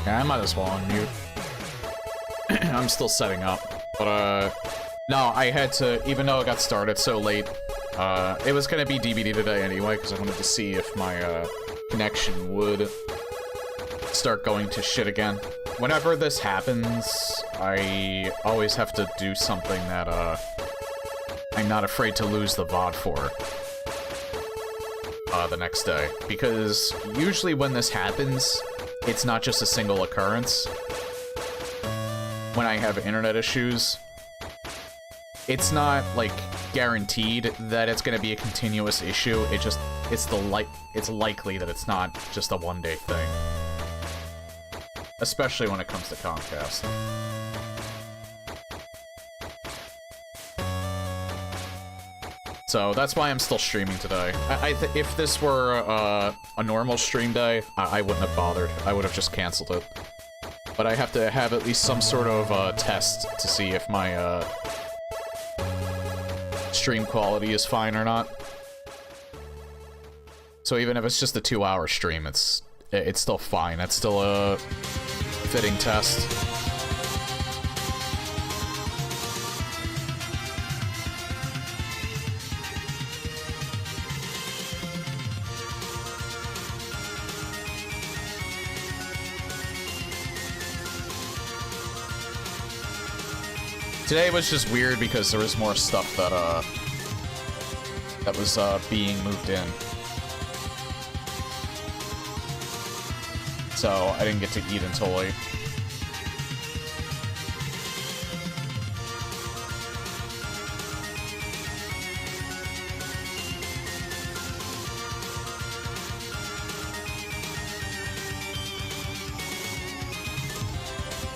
Yeah, I might as well unmute. I'm still setting up. But, no, I had to, even though it got started so late, it was gonna be DBD today anyway, because I wanted to see if my, connection would start going to shit again. Whenever this happens, I always have to do something that, I'm not afraid to lose the VOD for. The next day. Because usually when this happens, it's not just a single occurrence. When I have internet issues, it's not, like, guaranteed that it's gonna be a continuous issue. It's likely that it's not just a one-day thing. Especially when it comes to Comcast. So that's why I'm still streaming today. If this were a normal stream day, I wouldn't have bothered. I would have just canceled it. But I have to have at least some sort of test to see if my stream quality is fine or not. So even if it's just a 2-hour stream, it's still fine. It's still a fitting test. Today was just weird because there was more stuff that, that was, being moved in. So, I didn't get to eat until late.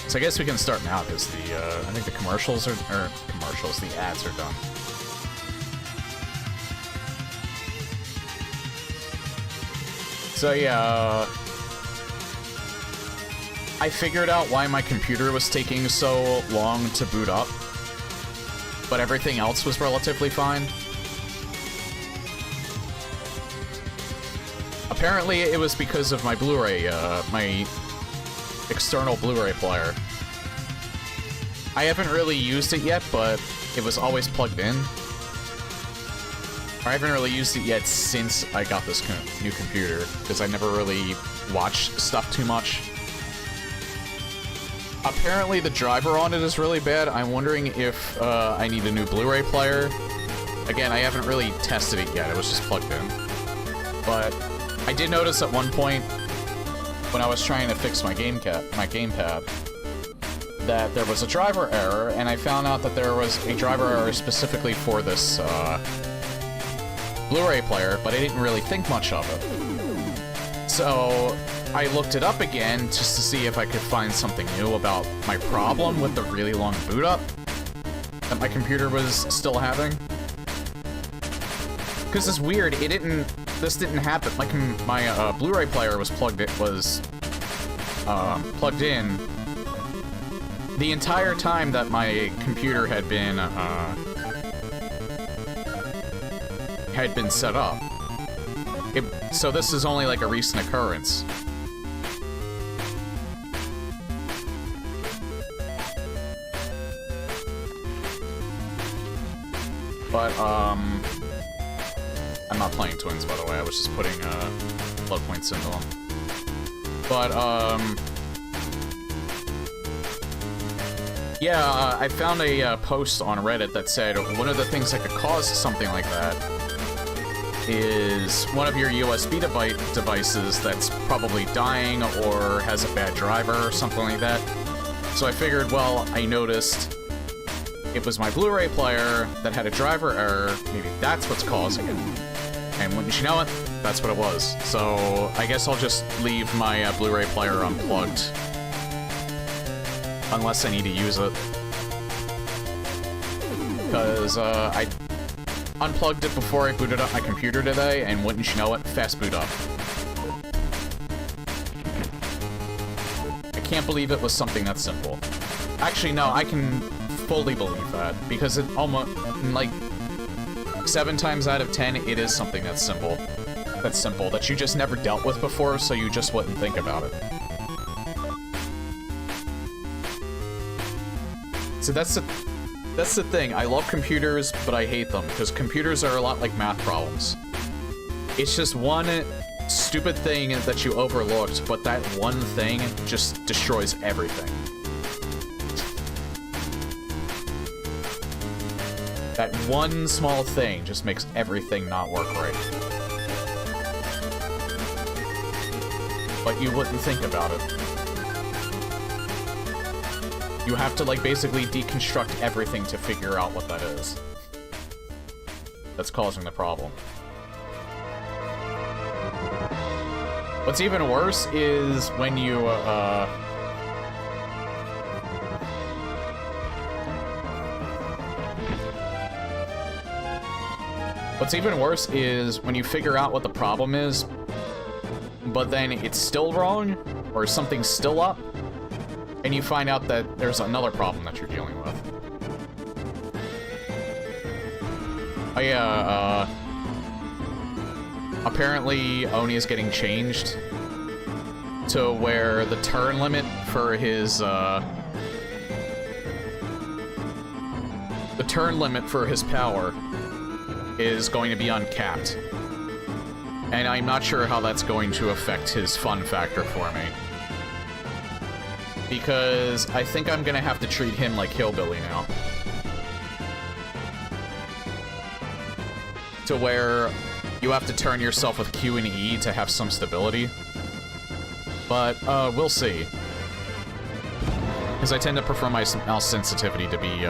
So I guess we can start now, because the, I think the commercials are, the ads are done. So yeah, I figured out why my computer was taking so long to boot up, but everything else was relatively fine. Apparently it was because of my Blu-ray, my external Blu-ray player. I haven't really used it yet, but it was always plugged in. I haven't really used it yet since I got this new computer, because I never really watched stuff too much. Apparently the driver on it is really bad. I'm wondering if I need a new Blu-ray player. Again, I haven't really tested it yet, it was just plugged in. But I did notice at one point, when I was trying to fix my gamepad, that there was a driver error, and I found out that there was a driver error specifically for this Blu-ray player, but I didn't really think much of it. So I looked it up again just to see if I could find something new about my problem with the really long boot up that my computer was still having. Because it's weird, this didn't happen. Like, my Blu-ray player was plugged in the entire time that my computer had been set up. So this is only like a recent occurrence. But I'm not playing Twins, by the way. I was just putting blood points into them. But yeah, I found a post on Reddit that said one of the things that could cause something like that is one of your USB devices that's probably dying or has a bad driver or something like that. So I figured, well, I noticed it was my Blu-ray player that had a driver error. Maybe that's what's causing it. And wouldn't you know it, that's what it was. So I guess I'll just leave my Blu-ray player unplugged. Unless I need to use it. Because I unplugged it before I booted up my computer today, and wouldn't you know it, fast boot up. I can't believe it was something that simple. Actually, no, I can fully believe that, because it almost, like, 7 times out of 10, it is something that's simple. That you just never dealt with before, so you just wouldn't think about it. So that's the thing. I love computers, but I hate them, because computers are a lot like math problems. It's just one stupid thing that you overlooked, but that one thing just destroys everything. That one small thing just makes everything not work right. But you wouldn't think about it. You have to, like, basically deconstruct everything to figure out what that is. That's causing the problem. What's even worse is when you, What's even worse is when you figure out what the problem is, but then it's still wrong, or something's still up, and you find out that there's another problem that you're dealing with. Oh yeah, apparently Oni is getting changed to where the turn limit for his, the turn limit for his power is going to be uncapped. And I'm not sure how that's going to affect his fun factor for me. Because I think I'm gonna have to treat him like Hillbilly now. To where you have to turn yourself with Q and E to have some stability. But, we'll see. Because I tend to prefer my mouse sensitivity to be,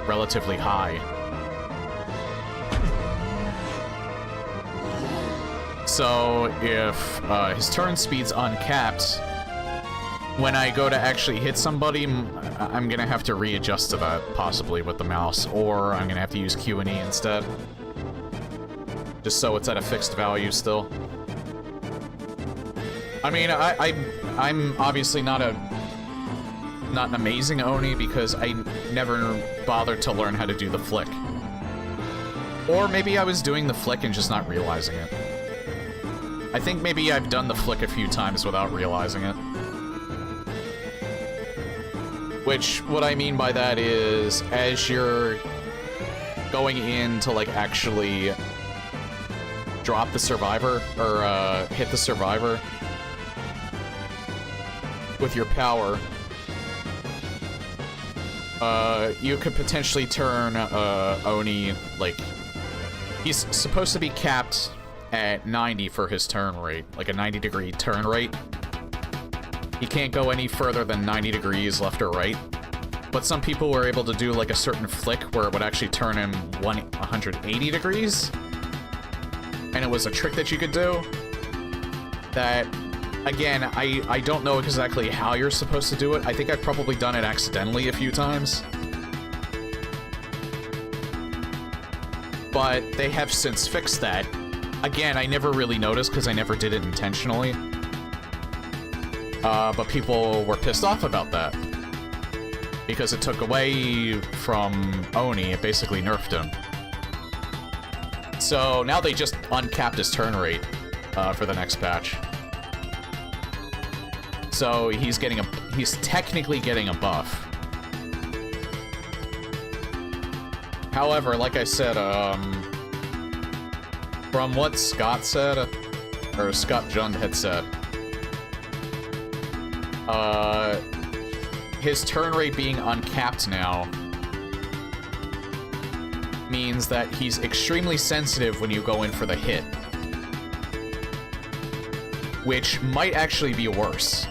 relatively high. So, if his turn speed's uncapped, when I go to actually hit somebody, I'm gonna have to readjust to that, possibly, with the mouse, or I'm gonna have to use Q and E instead. Just so it's at a fixed value still. I mean, I'm obviously not an amazing Oni, because I never bothered to learn how to do the flick. Or maybe I was doing the flick and just not realizing it. I think maybe I've done the flick a few times without realizing it. Which, what I mean by that is, as you're going in to, like, actually drop the survivor, or, hit the survivor with your power, you could potentially turn, Oni, like, he's supposed to be capped at 90 for his turn rate, like a 90-degree turn rate. He can't go any further than 90 degrees left or right. But some people were able to do like a certain flick where it would actually turn him 180 degrees. And it was a trick that you could do. That, again, I don't know exactly how you're supposed to do it. I think I've probably done it accidentally a few times. But they have since fixed that. Again, I never really noticed because I never did it intentionally. But people were pissed off about that. Because it took away from Oni, it basically nerfed him. So now they just uncapped his turn rate for the next patch. So he's technically getting a buff. However, like I said, from what Scott said, or Scott Jund had said, his turn rate being uncapped now means that he's extremely sensitive when you go in for the hit. Which might actually be worse.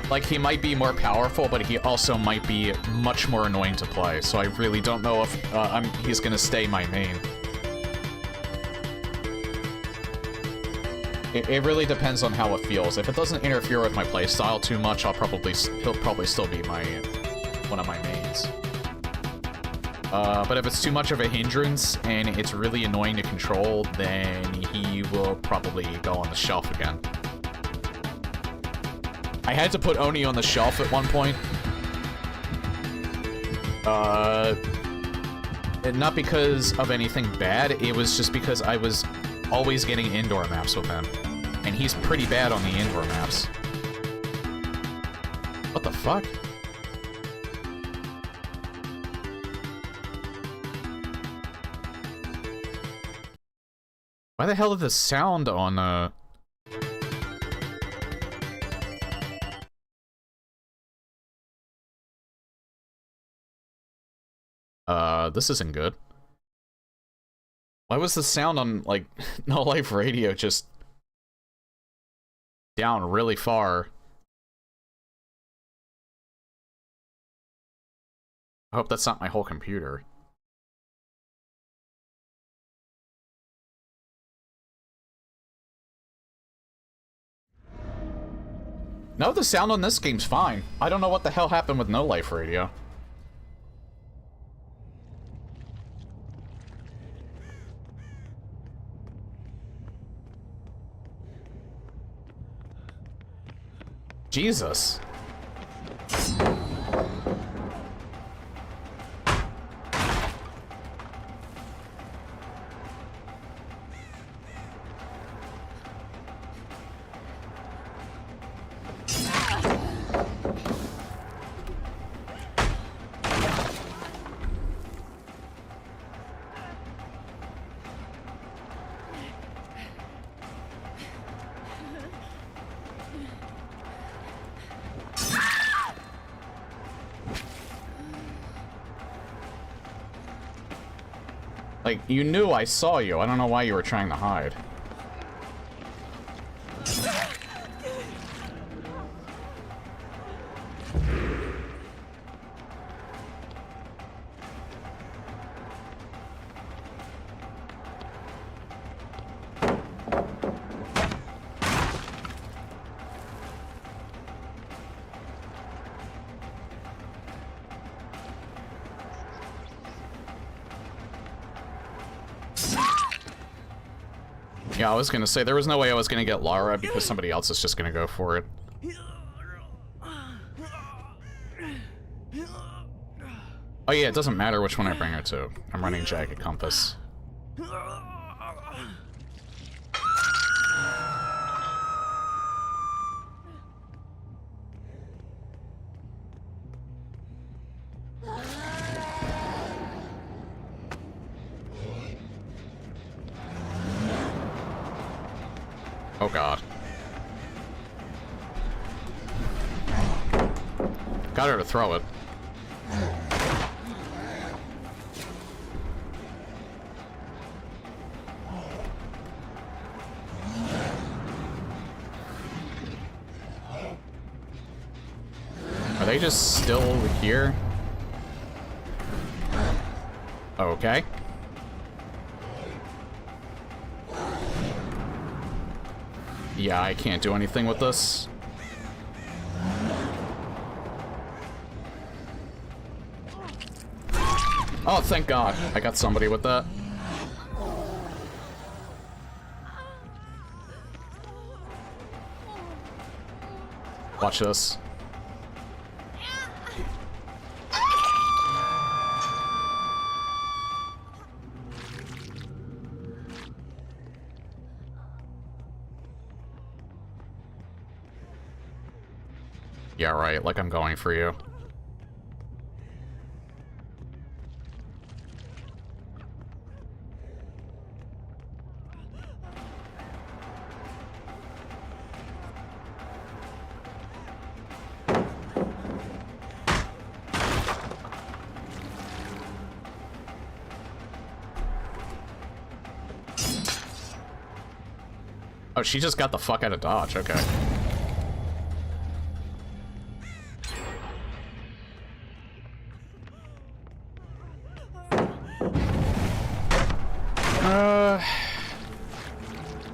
Like, he might be more powerful, but he also might be much more annoying to play, so I really don't know if he's gonna stay my main. It really depends on how it feels. If it doesn't interfere with my playstyle too much, he'll probably still be one of my mains. But if it's too much of a hindrance and it's really annoying to control, then he will probably go on the shelf again. I had to put Oni on the shelf at one point. Not because of anything bad, it was just because I was always getting indoor maps with him. And he's pretty bad on the indoor maps. What the fuck? Why the hell did the sound on, this isn't good. Why was the sound on, like, No Life Radio just down really far? I hope that's not my whole computer. No, the sound on this game's fine. I don't know what the hell happened with No Life Radio. Jesus. Like, you knew I saw you. I don't know why you were trying to hide. Yeah, I was gonna say, there was no way I was gonna get Lara because somebody else is just gonna go for it. Oh yeah, it doesn't matter which one I bring her to. I'm running Jagged Compass. Oh god. Got her to throw it. Are they just still here? Okay. Yeah, I can't do anything with this. Oh, thank God. I got somebody with that. Watch this. Yeah, right, like I'm going for you. Oh, she just got the fuck out of Dodge, okay.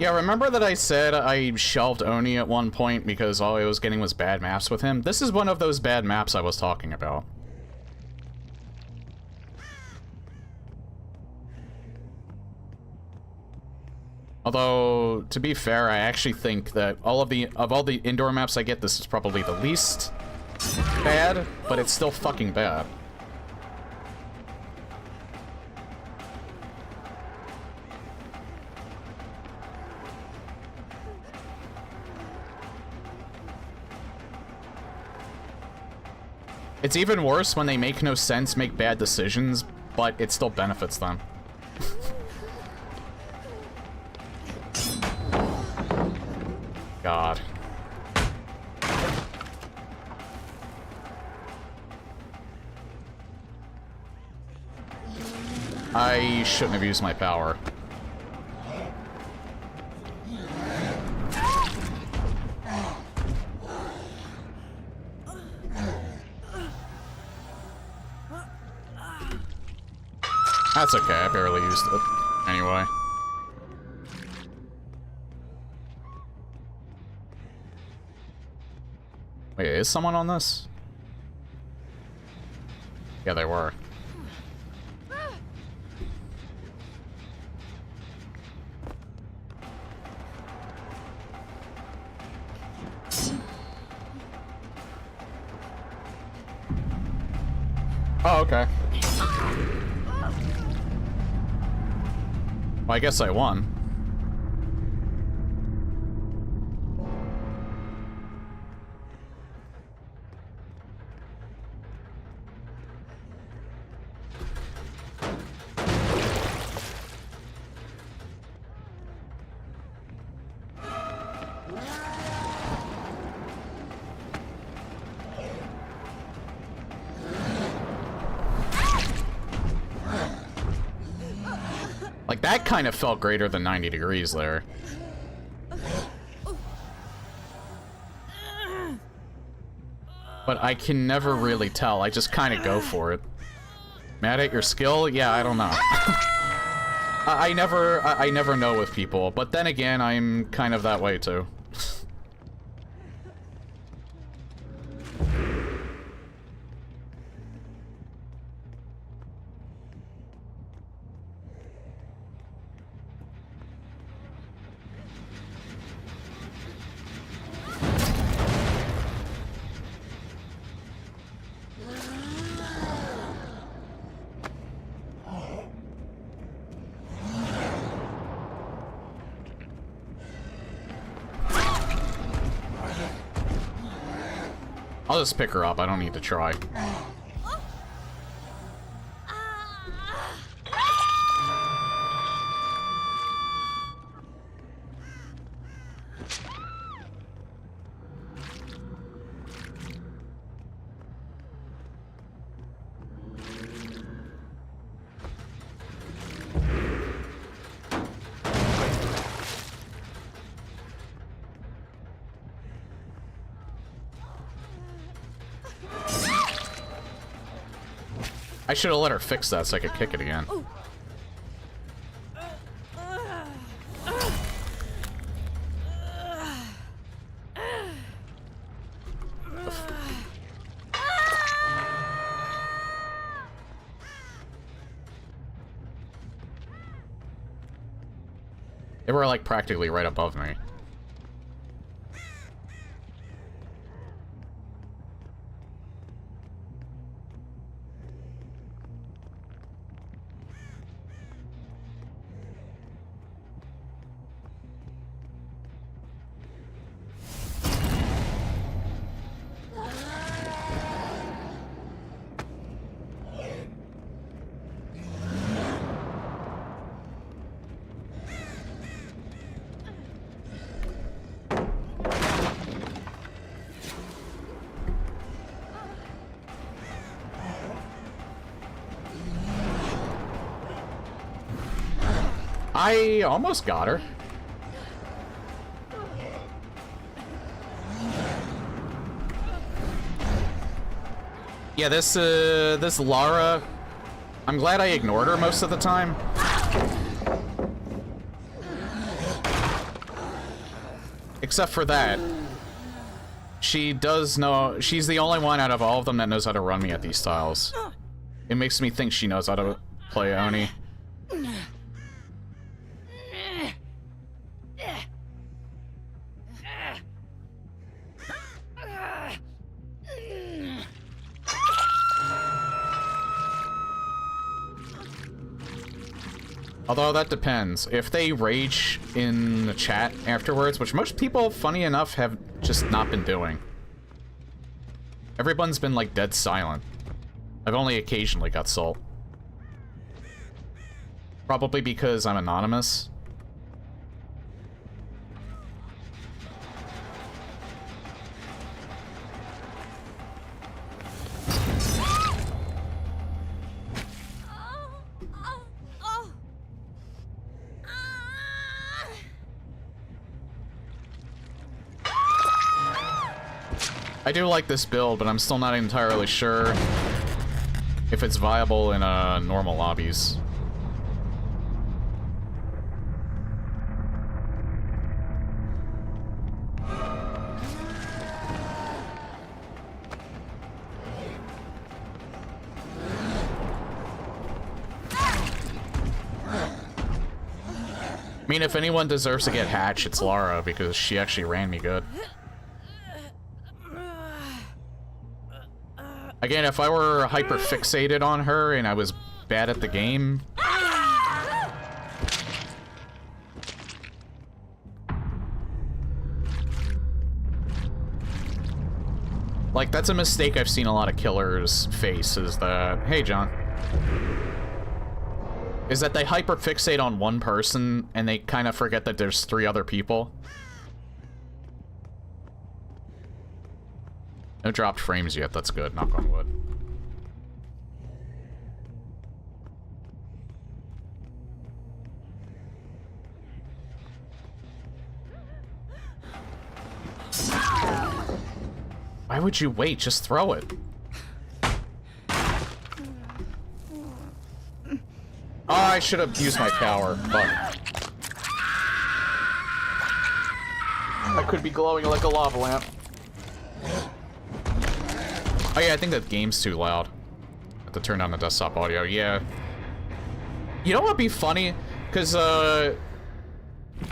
Yeah, remember that I said I shelved Oni at one point because all I was getting was bad maps with him? This is one of those bad maps I was talking about. Although, to be fair, I actually think that all of the indoor maps I get, this is probably the least bad, but it's still fucking bad. It's even worse when they make no sense, make bad decisions, but it still benefits them. God. I shouldn't have used my power. That's okay, I barely used it. Anyway. Wait, is someone on this? Yeah, they were. Oh, okay. Well, I guess I won. Like, that kind of felt greater than 90 degrees there. But I can never really tell. I just kind of go for it. Mad at your skill? Yeah, I don't know. I never know with people. But then again, I'm kind of that way too. I'll just pick her up. I don't need to try. I should have let her fix that so I could kick it again. They were like practically right above me. I almost got her. Yeah, this Lara, I'm glad I ignored her most of the time. Except for that. She does know, she's the only one out of all of them that knows how to run me at these tiles. It makes me think she knows how to play Oni. Although that depends. If they rage in the chat afterwards, which most people, funny enough, have just not been doing. Everyone's been, like, dead silent. I've only occasionally got salt. Probably because I'm anonymous. I do like this build, but I'm still not entirely sure if it's viable in normal lobbies. I mean, if anyone deserves to get hatched, it's Lara, because she actually ran me good. Again, if I were hyper-fixated on her and I was bad at the game... Like, that's a mistake I've seen a lot of killers face, is that... Hey, John. Is that they hyper-fixate on one person, and they kind of forget that there's 3 other people. No dropped frames yet, that's good, knock on wood. Why would you wait? Just throw it. Oh, I should have used my power, but... I could be glowing like a lava lamp. Oh yeah, I think that game's too loud. I have to turn down the desktop audio, yeah. You know what'd be funny? Because, I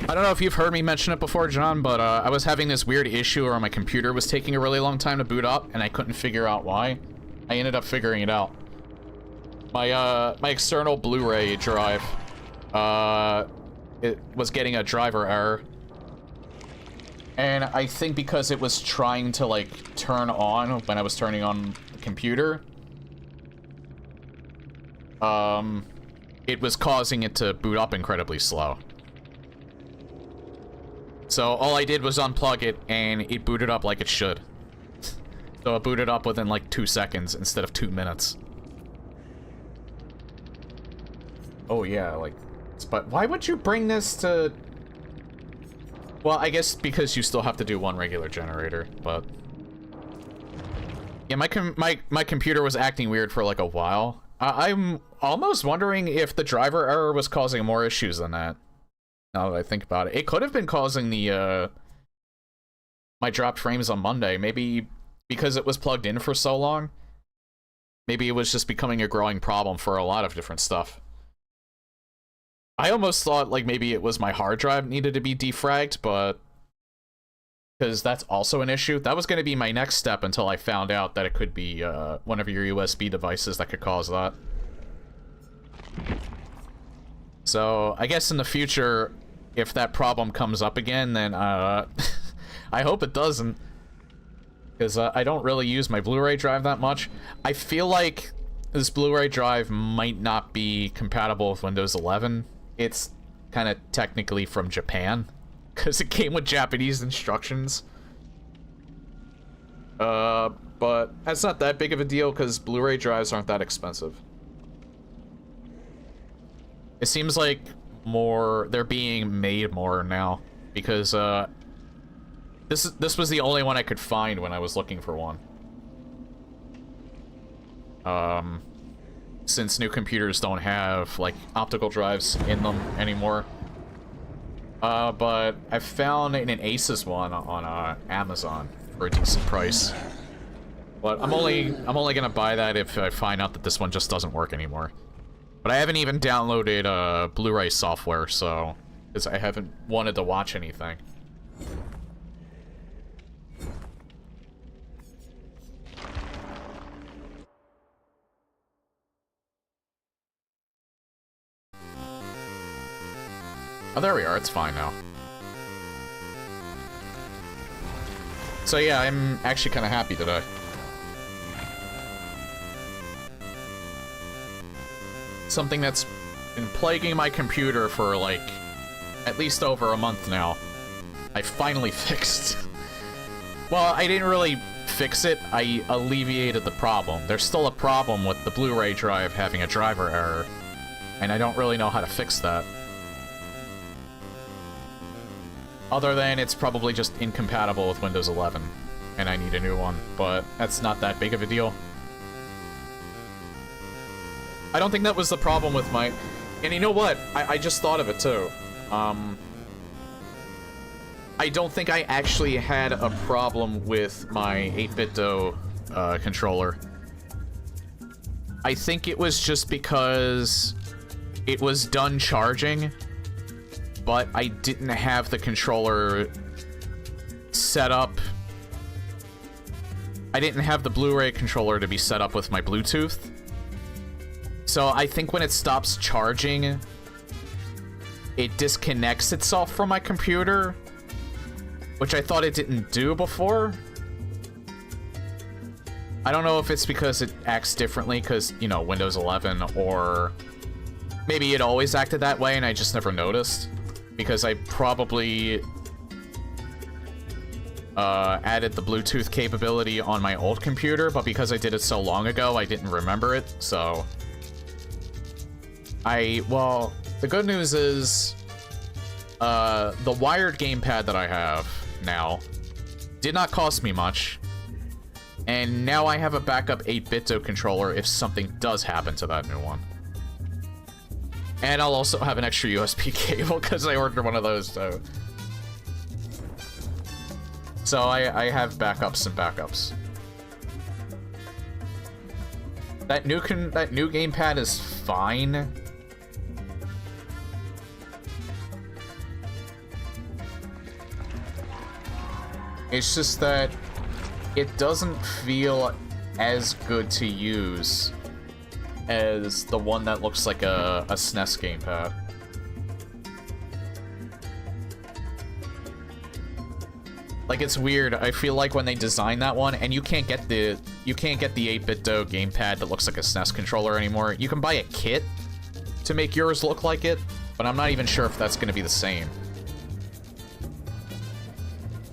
don't know if you've heard me mention it before, John, but, I was having this weird issue where my computer was taking a really long time to boot up, and I couldn't figure out why. I ended up figuring it out. My external Blu-ray drive, it was getting a driver error. And I think because it was trying to, like, turn on when I was turning on the computer, it was causing it to boot up incredibly slow. So all I did was unplug it, and it booted up like it should. So it booted up within, like, 2 seconds instead of 2 minutes. Oh yeah, like, but why would you bring this to... Well, I guess because you still have to do 1 regular generator, but... Yeah, my computer was acting weird for like a while. I'm almost wondering if the driver error was causing more issues than that. Now that I think about it. It could have been causing the, my dropped frames on Monday. Maybe because it was plugged in for so long. Maybe it was just becoming a growing problem for a lot of different stuff. I almost thought, like, maybe it was my hard drive needed to be defragged, but... Because that's also an issue. That was going to be my next step until I found out that it could be, one of your USB devices that could cause that. So, I guess in the future, if that problem comes up again, then, I hope it doesn't. Because, I don't really use my Blu-ray drive that much. I feel like this Blu-ray drive might not be compatible with Windows 11. It's kind of technically from Japan, because it came with Japanese instructions. But that's not that big of a deal, because Blu-ray drives aren't that expensive. It seems like they're being made more now, because, this was the only one I could find when I was looking for one. Since new computers don't have, like, optical drives in them anymore. But I found an Asus one on, Amazon for a decent price. But I'm only gonna buy that if I find out that this one just doesn't work anymore. But I haven't even downloaded, Blu-ray software, so... because I haven't wanted to watch anything. Oh, there we are. It's fine now. So yeah, I'm actually kind of happy today. something that's been plaguing my computer for, like, at least over a month now, I finally fixed. Well, I didn't really fix it, I alleviated the problem. There's still a problem with the Blu-ray drive having a driver error, and I don't really know how to fix that. Other than it's probably just incompatible with Windows 11, and I need a new one, but that's not that big of a deal. I don't think that was the problem with my... And you know what? I just thought of it, too. I don't think I actually had a problem with my 8BitDo controller. I think it was just because it was done charging, but I didn't have the controller set up. I didn't have the Blu-ray controller to be set up with my Bluetooth. So I think when it stops charging, it disconnects itself from my computer, which I thought it didn't do before. I don't know if it's because it acts differently because, you know, Windows 11, or maybe it always acted that way and I just never noticed, because I probably added the Bluetooth capability on my old computer, but because I did it so long ago, I didn't remember it, so... Well, the good news is, the wired gamepad that I have now did not cost me much, and now I have a backup 8BitDo controller if something does happen to that new one. And I'll also have an extra USB cable because I ordered one of those, too. So I have backups and backups. That new gamepad is fine. It's just that it doesn't feel as good to use as the one that looks like a SNES gamepad. Like, it's weird. I feel like when they designed that one, and you can't get the 8BitDo gamepad that looks like a SNES controller anymore. You can buy a kit to make yours look like it, but I'm not even sure if that's going to be the same.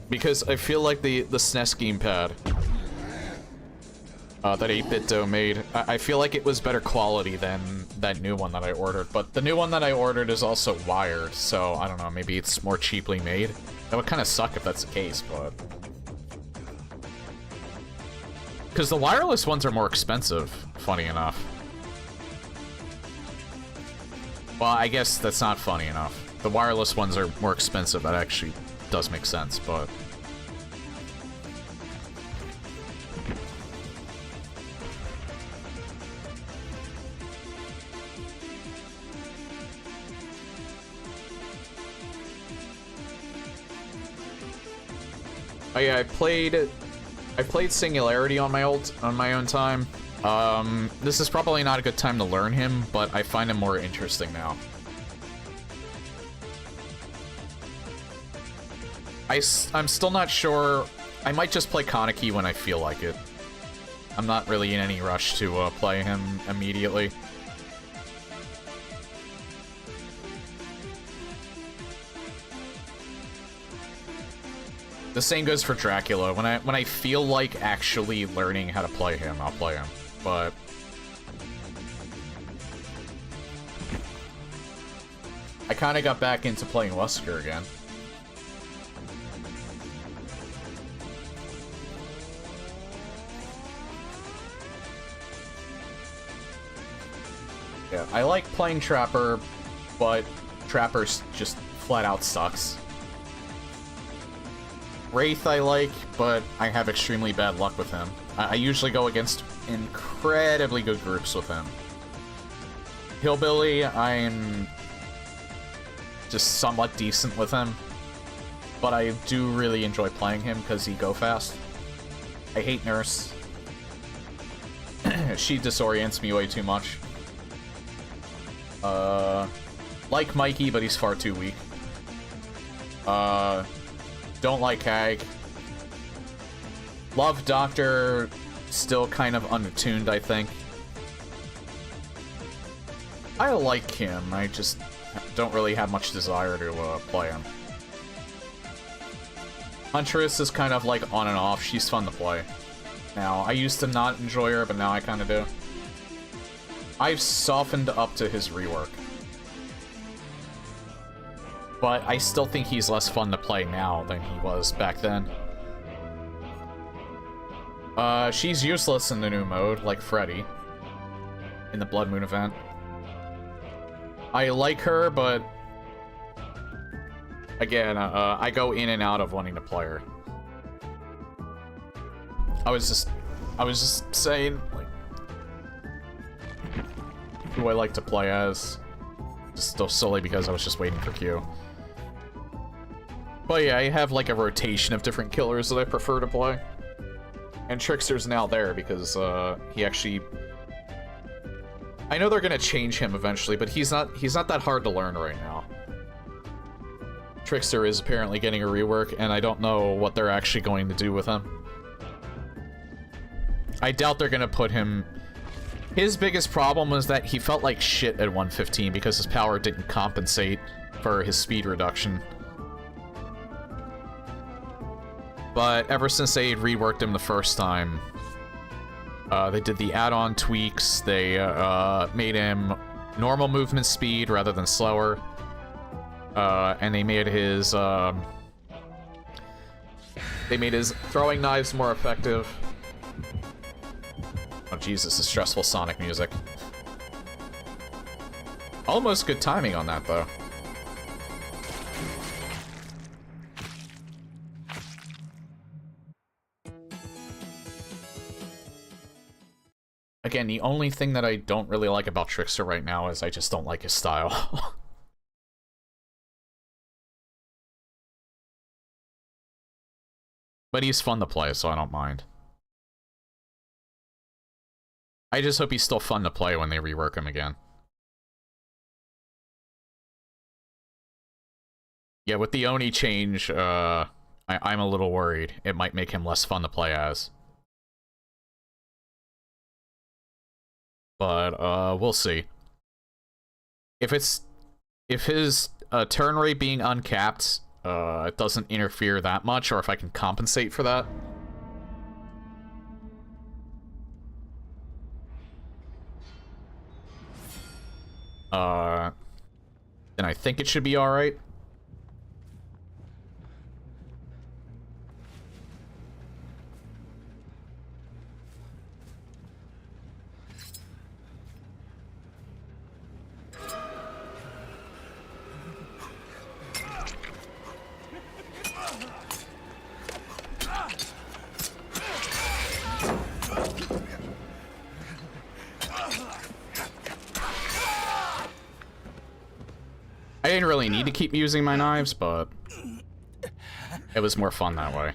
Because I feel like the SNES gamepad that 8BitDo made, I feel like it was better quality than that new one that I ordered. But the new one that I ordered is also wired, so I don't know, maybe it's more cheaply made. That would kind of suck if that's the case, but... Because the wireless ones are more expensive, funny enough. Well, I guess that's not funny enough. The wireless ones are more expensive, that actually does make sense, but... Oh yeah, I played Singularity on my own time. This is probably not a good time to learn him, but I find him more interesting now. I'm still not sure. I might just play Kaneki when I feel like it. I'm not really in any rush to play him immediately. The same goes for Dracula. When I feel like actually learning how to play him, I'll play him. But I kind of got back into playing Wesker again. Yeah, I like playing Trapper, but Trapper just flat out sucks. Wraith I like, but I have extremely bad luck with him. I usually go against incredibly good groups with him. Hillbilly, I'm just somewhat decent with him, but I do really enjoy playing him because he go fast. I hate Nurse. She disorients me way too much. Like Mikey, but he's far too weak. Don't like Hag. Love Doctor, still kind of unattuned, I think. I like him, I just don't really have much desire to play him. Huntress is kind of like on and off, she's fun to play. Now, I used to not enjoy her, but now I kind of do. I've softened up to his rework. But I still think he's less fun to play now than he was back then. She's useless in the new mode, like Freddy. In the Blood Moon event. I like her, but... Again, I go in and out of wanting to play her. I was just saying, like... Who I like to play as. Just solely because I was just waiting for Q. But yeah, I have like a rotation of different killers that I prefer to play. And Trickster's now there because he actually... I know they're gonna change him eventually, but he's not that hard to learn right now. Trickster is apparently getting a rework, and I don't know what they're actually going to do with him. I doubt they're gonna put him... His biggest problem was that he felt like shit at 115 because his power didn't compensate for his speed reduction. But ever since they reworked him the first time, they did the add-on tweaks, they made him normal movement speed rather than slower, and they made his throwing knives more effective. Oh Jesus, the stressful Sonic music. Almost good timing on that, though. Again, the only thing that I don't really like about Trickster right now is I just don't like his style. But he's fun to play, so I don't mind. I just hope he's still fun to play when they rework him again. Yeah, with the Oni change, I'm a little worried. It might make him less fun to play as. But, we'll see. If his turn rate being uncapped, it doesn't interfere that much, or if I can compensate for that. Then I think it should be alright. I didn't really need to keep using my knives, but it was more fun that way.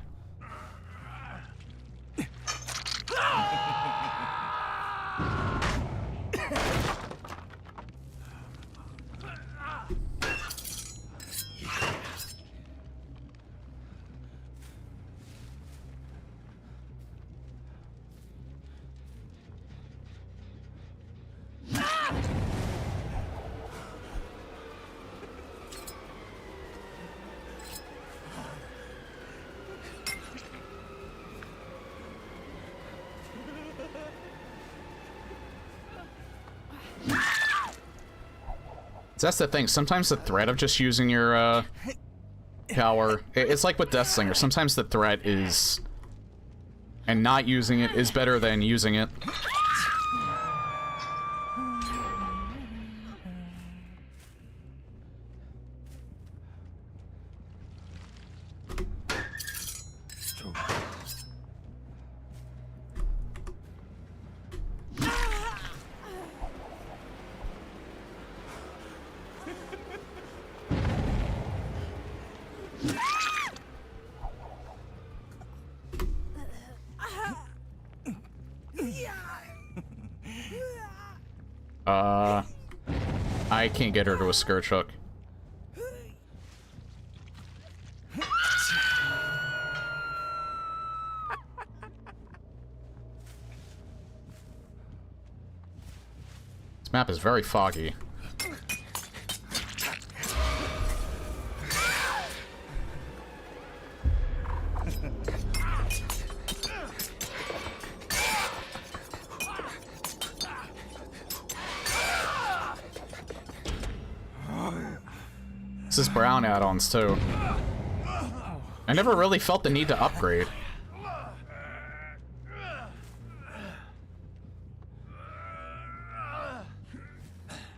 That's the thing, sometimes the threat of just using your, power... It's like with Deathslinger, sometimes the threat is... And not using it is better than using it. I can't get her to a skirt hook. This map is very foggy. his brown add-ons, too. I never really felt the need to upgrade.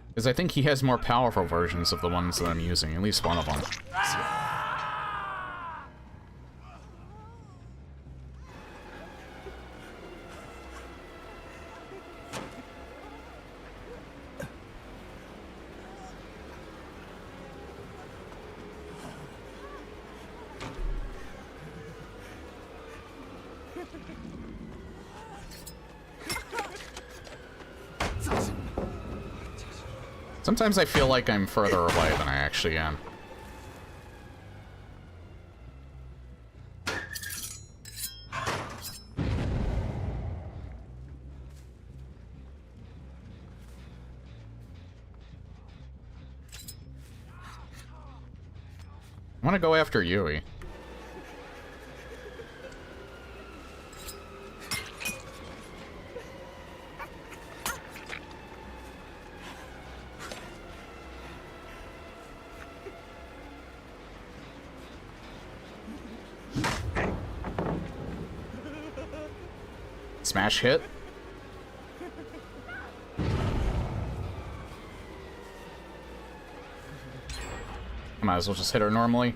Because I think he has more powerful versions of the ones that I'm using, at least one of them. Sometimes I feel like I'm further away than I actually am. I want to go after Yui. Smash hit. I might as well just hit her normally.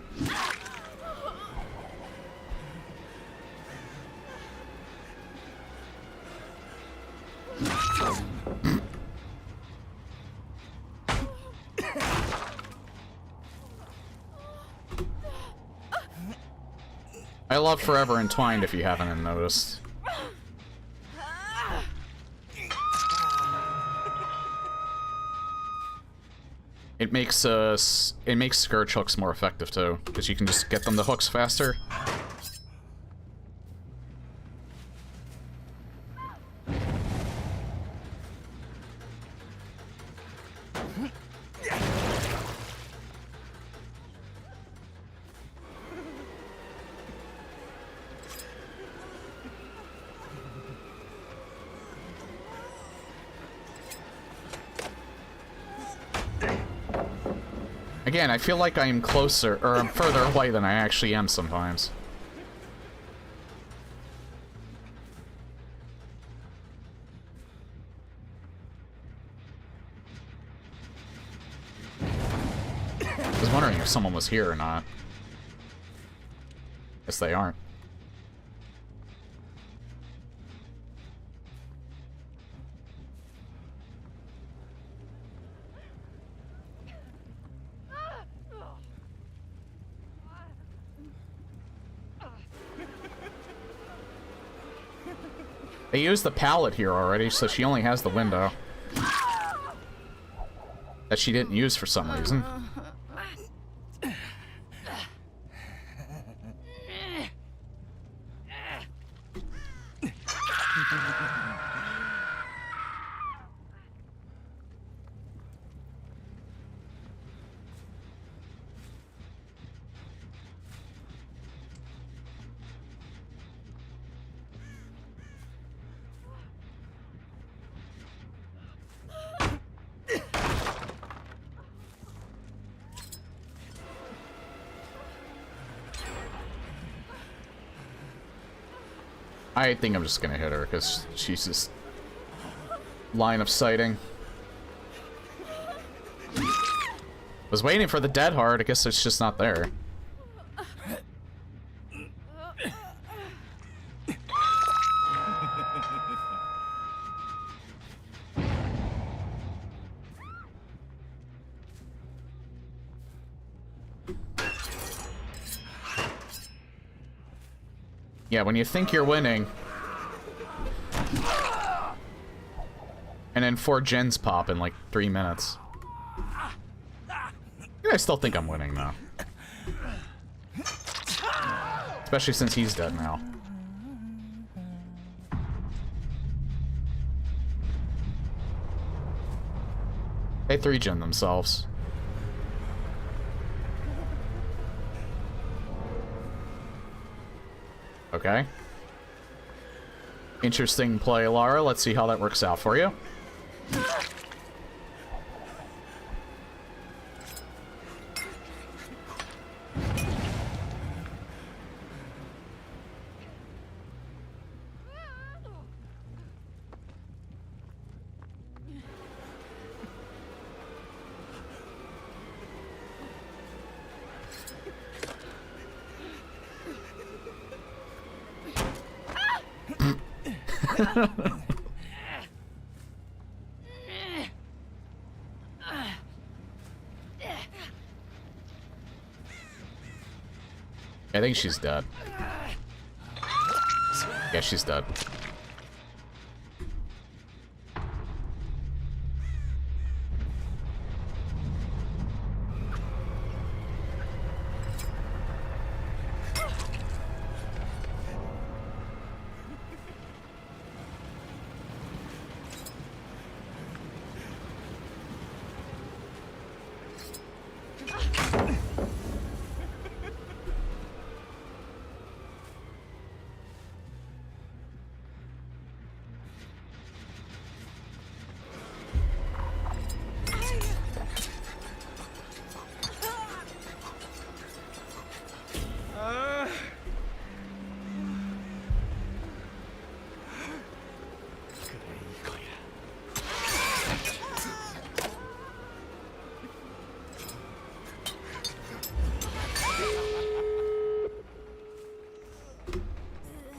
I love Forever Entwined if you haven't noticed. It makes Scourge hooks more effective too, because you can just get them the hooks faster. Again, I feel like I'm closer, or I'm further away than I actually am sometimes. I was wondering if someone was here or not. Guess they aren't. They used the pallet here already, so she only has the window. That she didn't use for some reason. I think I'm just gonna hit her, because she's just line of sighting. Was waiting for the dead heart, I guess it's just not there. Yeah, when you think you're winning, and then 4 gens pop in like 3 minutes. I still think I'm winning though. Especially since he's dead now. They 3-gen themselves. Okay. Interesting play, Lara. Let's see how that works out for you. I think she's dead. Yeah, she's dead.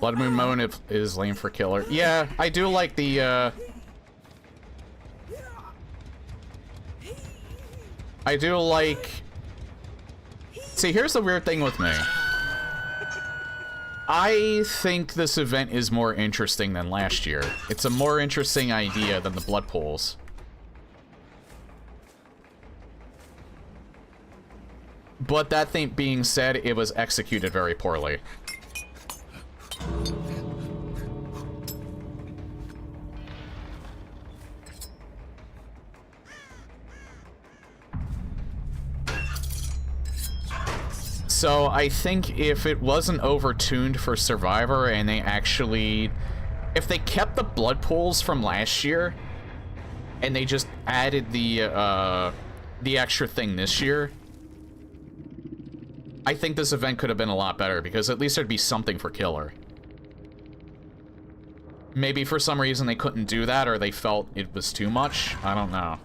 Blood Moon Moan is lame for killer. Yeah, I do like the, I do like... See, here's the weird thing with me. I think this event is more interesting than last year. It's a more interesting idea than the blood pools. But that thing being said, it was executed very poorly. So I think if it wasn't overtuned for Survivor and they actually... If they kept the blood pools from last year and they just added the extra thing this year, I think this event could have been a lot better because at least there'd be something for killer. Maybe for some reason they couldn't do that or they felt it was too much. I don't know.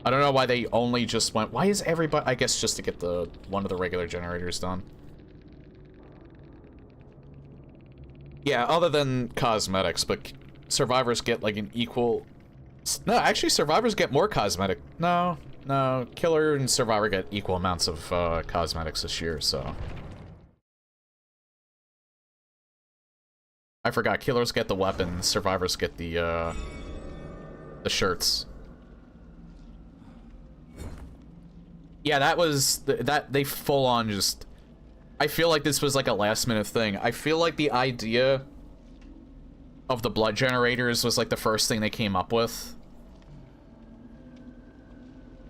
I don't know why they only just went... Why is everybody... I guess just to get the one of the regular generators done. Yeah, other than cosmetics, but survivors get like an equal... No, actually survivors get more cosmetic. No, killer and survivor get equal amounts of cosmetics this year, so... I forgot, killers get the weapons, survivors get the shirts. Yeah, that was... they full-on just... I feel like this was like a last-minute thing. I feel like the idea of the blood generators was like the first thing they came up with.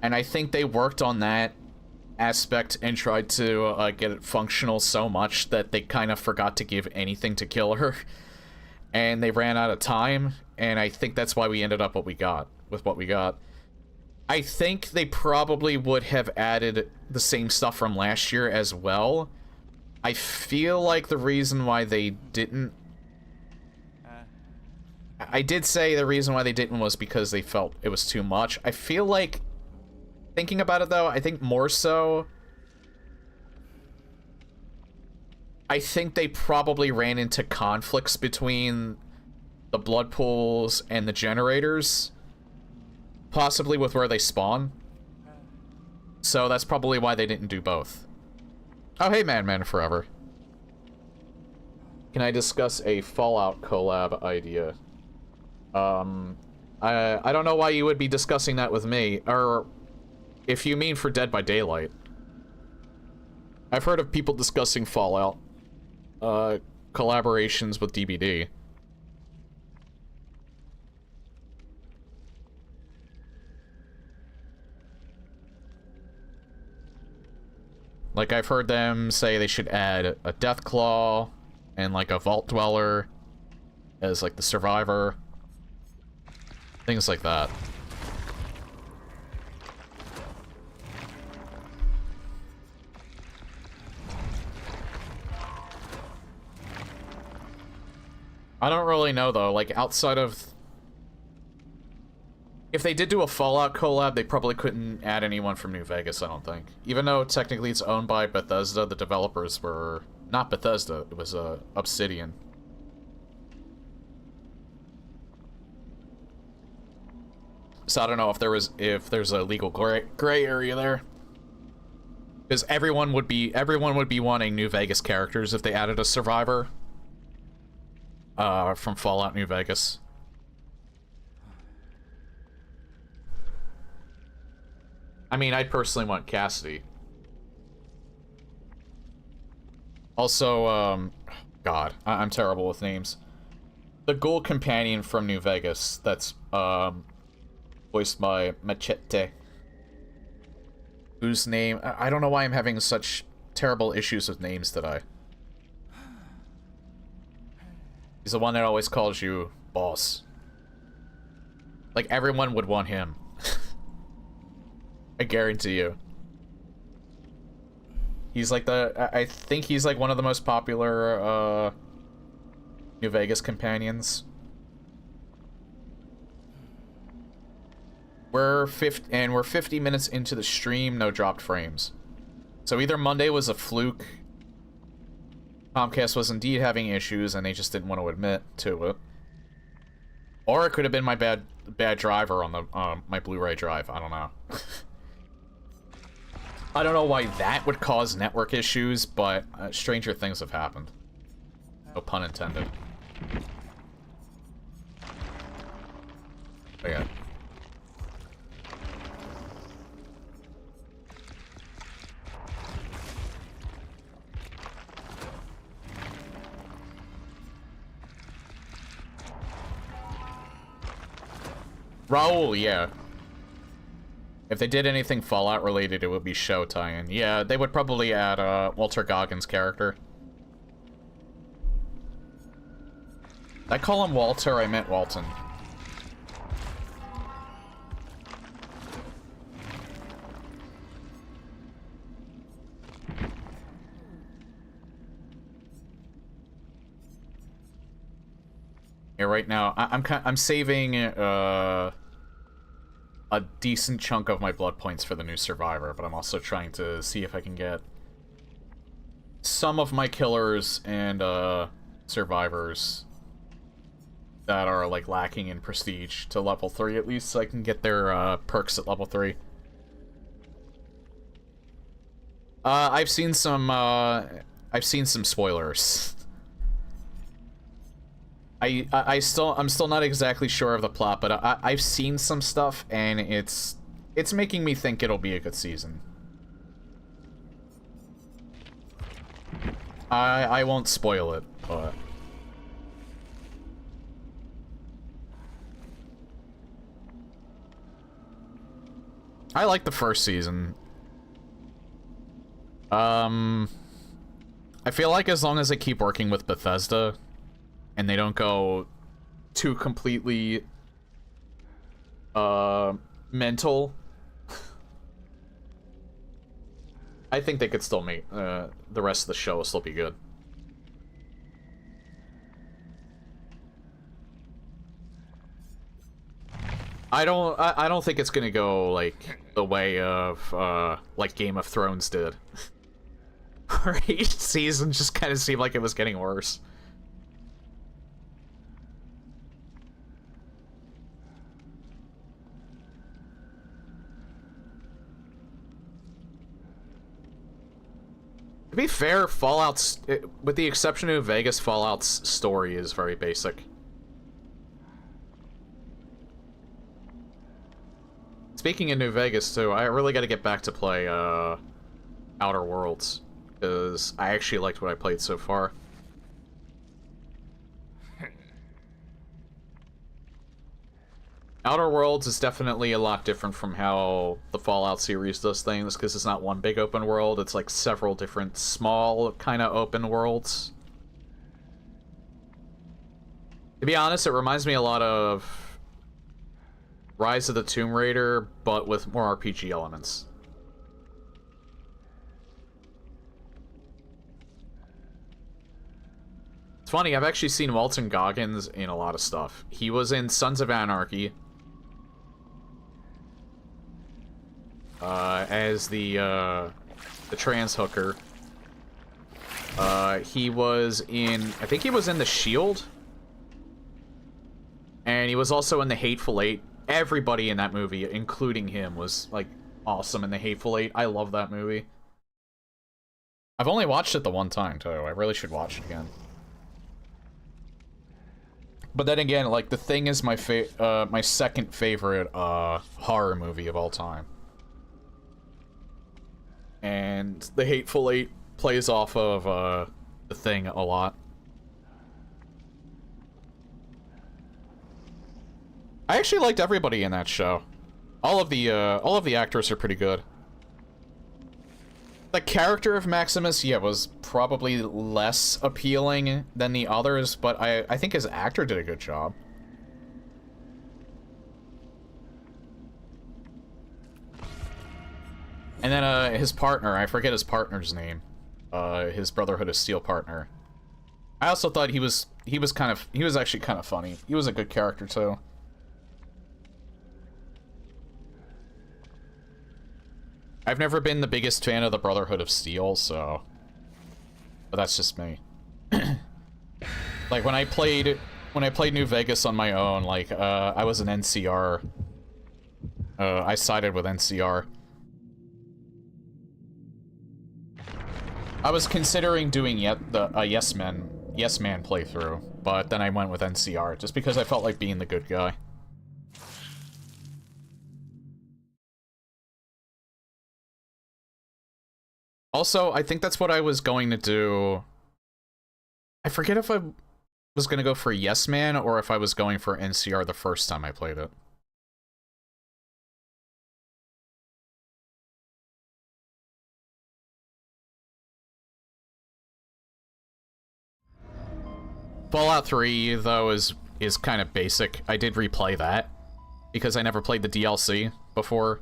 And I think they worked on that aspect and tried to get it functional so much that they kind of forgot to give anything to killer. And they ran out of time, and I think that's why we ended up with what we got. I think they probably would have added the same stuff from last year as well. I feel like the reason why they didn't... I did say the reason why they didn't was because they felt it was too much. I feel like, thinking about it though, I think more so... I think they probably ran into conflicts between the blood pools and the generators. Possibly with where they spawn. So that's probably why they didn't do both. Oh, hey, Man Forever. Can I discuss a Fallout collab idea? I don't know why you would be discussing that with me, or if you mean for Dead by Daylight. I've heard of people discussing Fallout collaborations with DBD. Like, I've heard them say they should add a Deathclaw and, like, a Vault Dweller as, like, the survivor. Things like that. I don't really know, though. Like, outside of... If they did do a Fallout collab, they probably couldn't add anyone from New Vegas, I don't think. Even though technically it's owned by Bethesda, the developers were... Not Bethesda, it was Obsidian. So I don't know if there's a legal gray area there. Because everyone would be wanting New Vegas characters if they added a survivor from Fallout New Vegas. I mean, I personally want Cassidy. Also, God, I'm terrible with names. The ghoul companion from New Vegas that's voiced by Machete. Whose name... I don't know why I'm having such terrible issues with names today. He's the one that always calls you boss. Like, everyone would want him. I guarantee you. He's like I think he's like one of the most popular, New Vegas companions. We're 50 minutes into the stream, no dropped frames. So either Monday was a fluke, Comcast was indeed having issues, and they just didn't want to admit to it. Or it could have been my bad driver on the my Blu-ray drive. I don't know. I don't know why that would cause network issues, but stranger things have happened. No pun intended. Okay. Raul, yeah. If they did anything Fallout related, it would be show tie-in. Yeah, they would probably add Walter Goggins' character. Did I call him Walter? I meant Walton. Yeah, right now I'm saving a decent chunk of my blood points for the new survivor, but I'm also trying to see if I can get some of my killers and survivors that are like lacking in prestige to level 3 at least, so I can get their perks at level 3. I've seen some spoilers. I'm still not exactly sure of the plot, but I've seen some stuff, and it's making me think it'll be a good season. I won't spoil it, but I like the first season. I feel like as long as they keep working with Bethesda and they don't go too completely mental, I think they could still make the rest of the show will still be good. I don't think it's gonna go like the way of like Game of Thrones did. Where each season just kind of seemed like it was getting worse. To be fair, Fallout's, with the exception of Vegas, Fallout's story is very basic. Speaking of New Vegas, too, I really got to get back to play Outer Worlds, because I actually liked what I played so far. Outer Worlds is definitely a lot different from how the Fallout series does things, because it's not one big open world, it's like several different small kind of open worlds. To be honest, it reminds me a lot of Rise of the Tomb Raider, but with more RPG elements. It's funny, I've actually seen Walton Goggins in a lot of stuff. He was in Sons of Anarchy. As the trans hooker. He was in... I think he was in The Shield. And he was also in the Hateful Eight everybody in that movie, including him, was, like, awesome in The Hateful Eight. I love that movie. I've only watched it the one time, too. I really should watch it again. But then again, like, The Thing is my second favorite, horror movie of all time. And The Hateful Eight plays off of, The Thing a lot. I actually liked everybody in that show. All of the actors are pretty good. The character of Maximus, yeah, was probably less appealing than the others, but I think his actor did a good job. And then, his partner, I forget his partner's name. His Brotherhood of Steel partner. I also thought he was actually kind of funny. He was a good character, too. I've never been the biggest fan of the Brotherhood of Steel, so... But that's just me. Like, when I played New Vegas on my own, like, I was an NCR. I sided with NCR. I was considering doing a Yes Man playthrough, but then I went with NCR, just because I felt like being the good guy. Also, I think that's what I was going to do. I forget if I was going to go for Yes Man or if I was going for NCR the first time I played it. Fallout 3, though, is kind of basic. I did replay that because I never played the DLC before.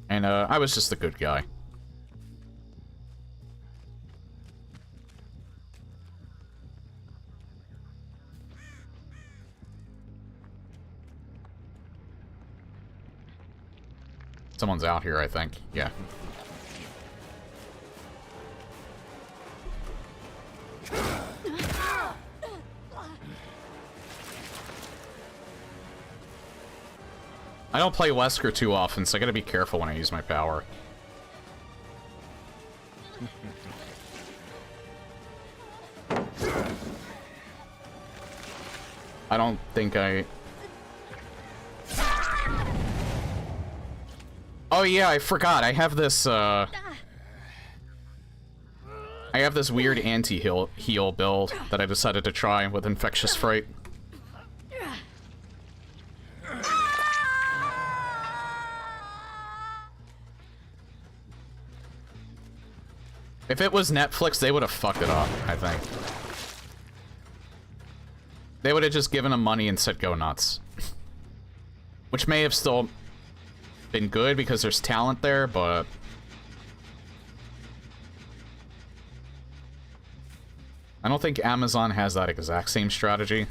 And, I was just the good guy. Someone's out here, I think. Yeah. I don't play Wesker too often, so I gotta be careful when I use my power. I don't think I... Oh yeah, I forgot. I have this, I have this weird anti-heal build that I decided to try with Infectious Fright. If it was Netflix, they would have fucked it up, I think. They would have just given him money and said go nuts. Which may have still been good because there's talent there, but... I don't think Amazon has that exact same strategy.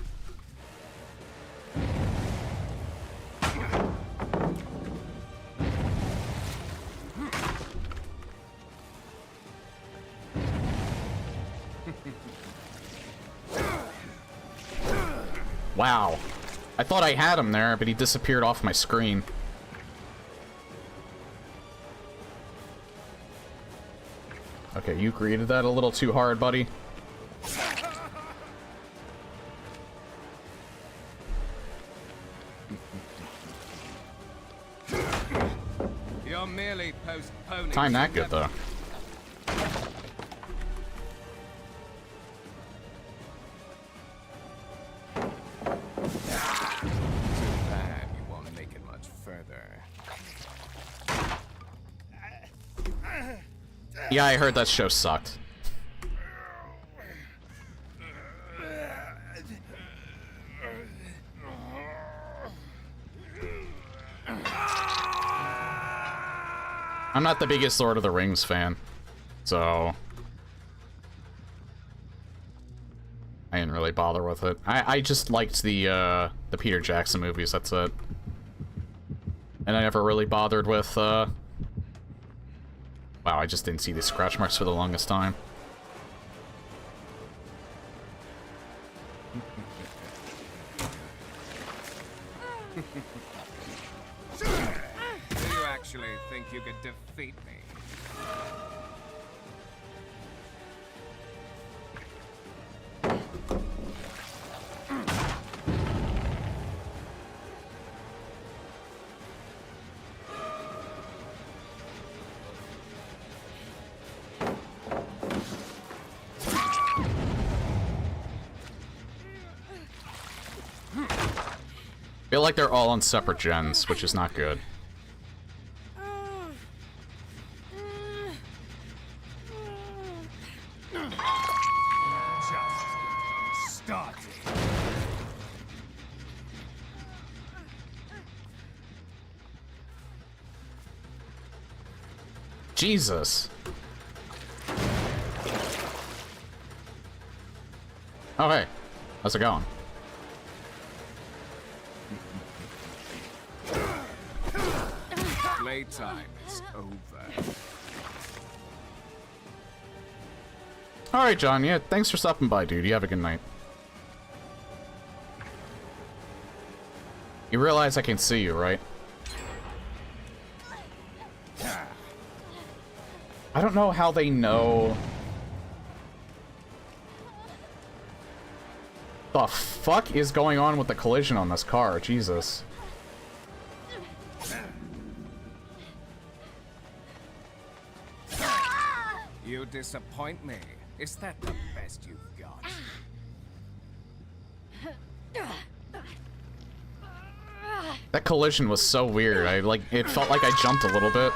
Wow. I thought I had him there, but he disappeared off my screen. Okay, you greeted that a little too hard, buddy. You're merely postponing. Time that good, though. Yeah, I heard that show sucked. I'm not the biggest Lord of the Rings fan, so I didn't really bother with it. I just liked the Peter Jackson movies, that's it. And I never really bothered with Wow, I just didn't see these scratch marks for the longest time. Do you actually think you could defeat me? I feel like they're all on separate gens, which is not good. Just start. Jesus. Oh, hey. How's it going? Playtime is over. Alright, John. Yeah, thanks for stopping by, dude. You have a good night. You realize I can see you, right? I don't know how they know. The fuck is going on with the collision on this car? Jesus. You disappoint me. Is that the best you've got? That collision was so weird. It felt like I jumped a little bit.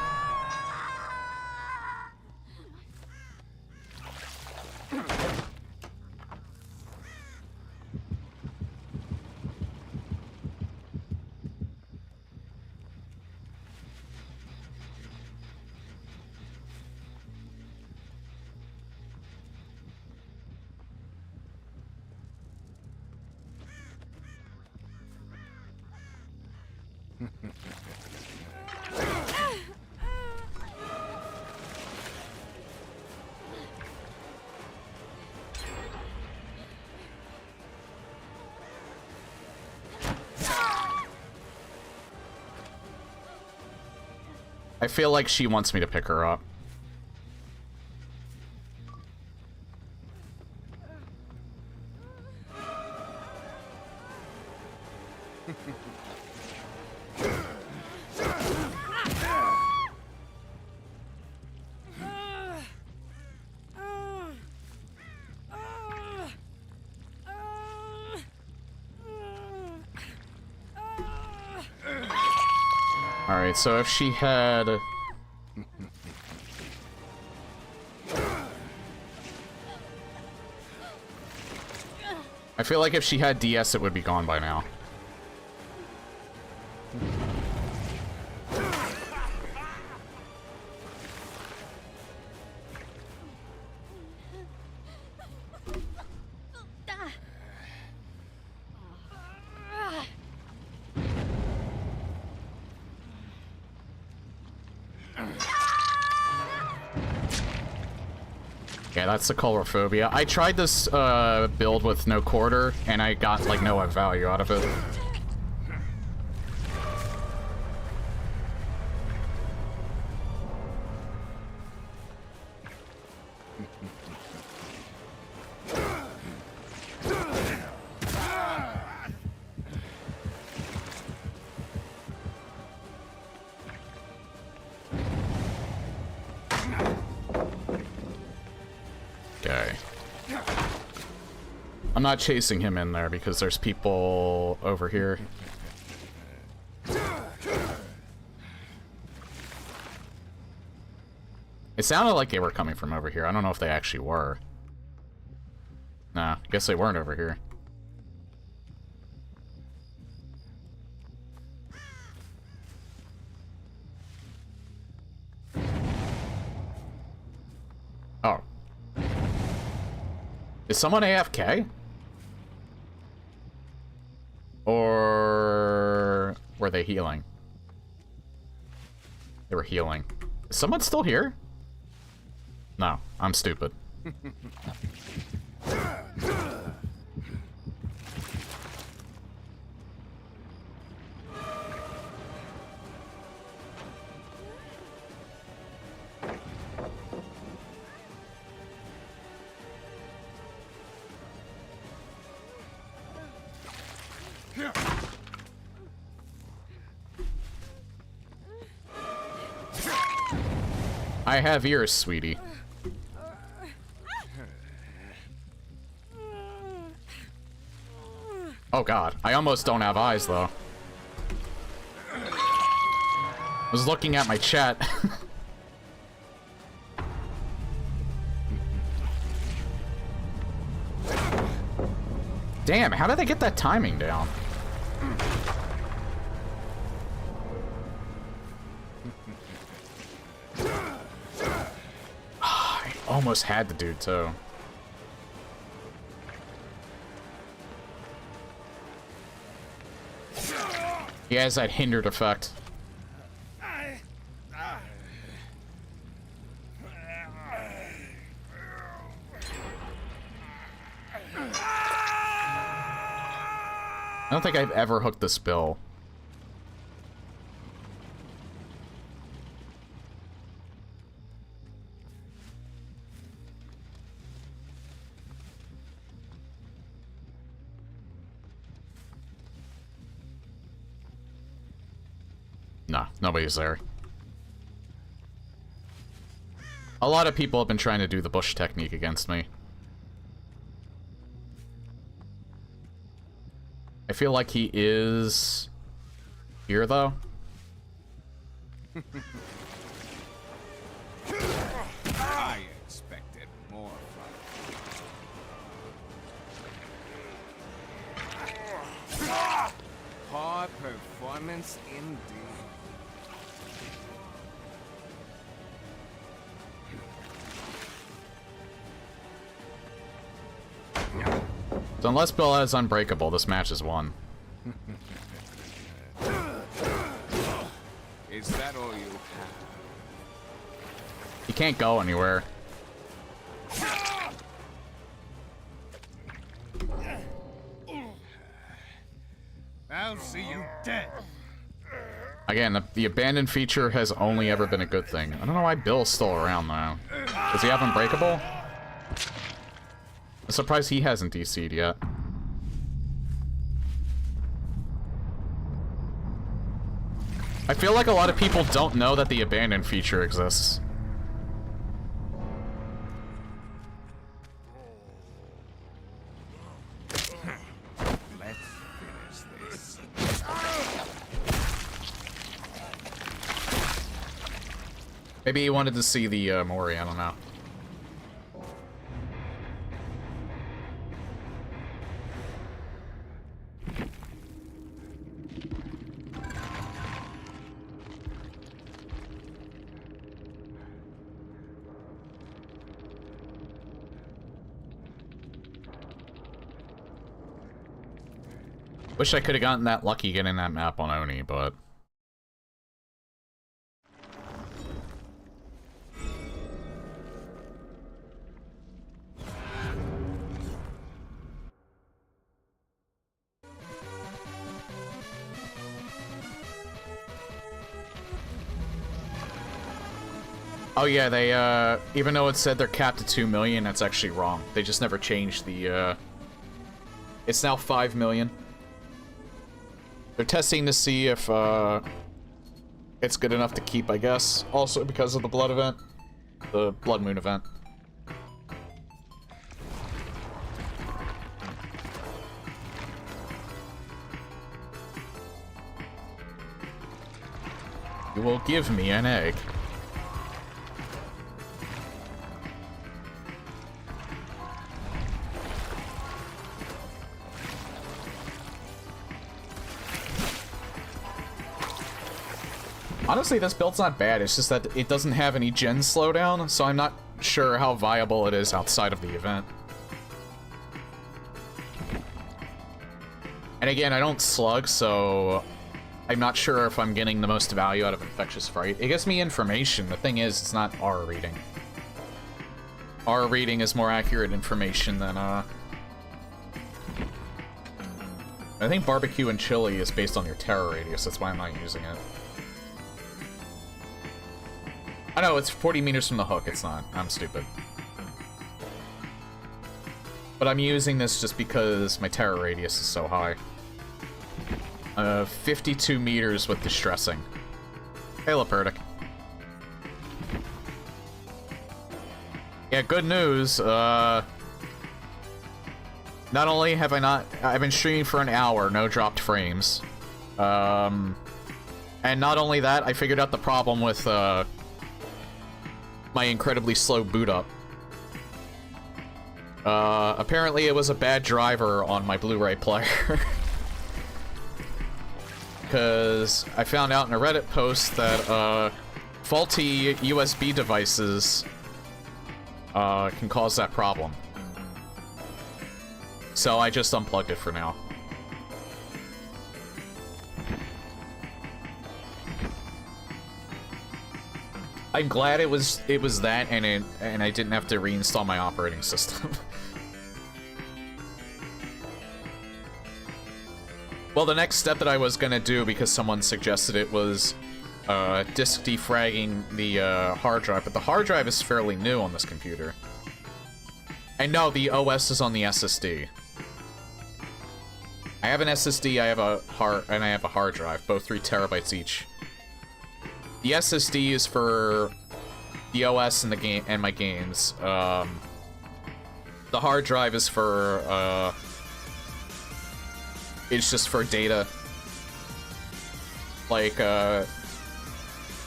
I feel like she wants me to pick her up. Alright, so if she had... I feel like if she had DS, it would be gone by now. Yeah, that's the colorophobia. I tried this build with no quarter, and I got, like, no value out of it. I'm not chasing him in there because there's people over here. It sounded like they were coming from over here. I don't know if they actually were. Nah, I guess they weren't over here. Oh. Is someone AFK? Or were they healing? They were healing. Is someone still here? No, I'm stupid. I have ears, sweetie. Oh god, I almost don't have eyes, though. I was looking at my chat. Damn, how did they get that timing down? I almost had the dude, too. He has that hindered effect. I don't think I've ever hooked the spill. No, nobody's there. A lot of people have been trying to do the bush technique against me. I feel like he is here, though. I expected more from you. Poor performance indeed. So unless Bill is unbreakable, this match is won. Is that all you have? He can't go anywhere. I'll see you dead. Again, the abandoned feature has only ever been a good thing. I don't know why Bill's still around, though. Does he have Unbreakable? I'm surprised he hasn't DC'd yet. I feel like a lot of people don't know that the abandoned feature exists. Let's finish this. Maybe he wanted to see the Mori, I don't know. Wish I could have gotten that lucky getting that map on Oni, but... Oh yeah, they, even though it said they're capped at 2 million, that's actually wrong. They just never changed the, It's now 5 million. They're testing to see if, it's good enough to keep, I guess. Also because of the Blood event. The Blood Moon event. You will give me an egg. Honestly, this build's not bad, it's just that it doesn't have any gen slowdown, so I'm not sure how viable it is outside of the event. And again, I don't slug, so I'm not sure if I'm getting the most value out of Infectious Fright. It gives me information, the thing is, it's not R reading. our reading is more accurate information than, I think barbecue and chili is based on your terror radius, that's why I'm not using it. I know, it's 40 meters from the hook, it's not. I'm stupid. But I'm using this just because my terror radius is so high. 52 meters with distressing. Hey, Lepertic. Yeah, good news, not only have I've been streaming for an hour, no dropped frames. And not only that, I figured out the problem with, my incredibly slow boot up. Apparently it was a bad driver on my Blu-ray player. Because I found out in a Reddit post that, faulty USB devices can cause that problem. So I just unplugged it for now. I'm glad it was that and I didn't have to reinstall my operating system. Well, the next step that I was gonna do, because someone suggested it, was disk defragging the hard drive, but the hard drive is fairly new on this computer. And no, the OS is on the SSD. I have an SSD, I have a hard drive, both 3 terabytes each. The SSD is for the OS and the game and my games. The hard drive is for it's just for data, like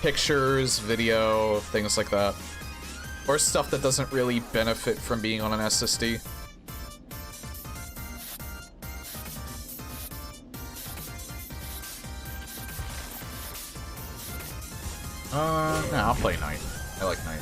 pictures, video, things like that, or stuff that doesn't really benefit from being on an SSD. Nah, I'll play Knight. I like Knight.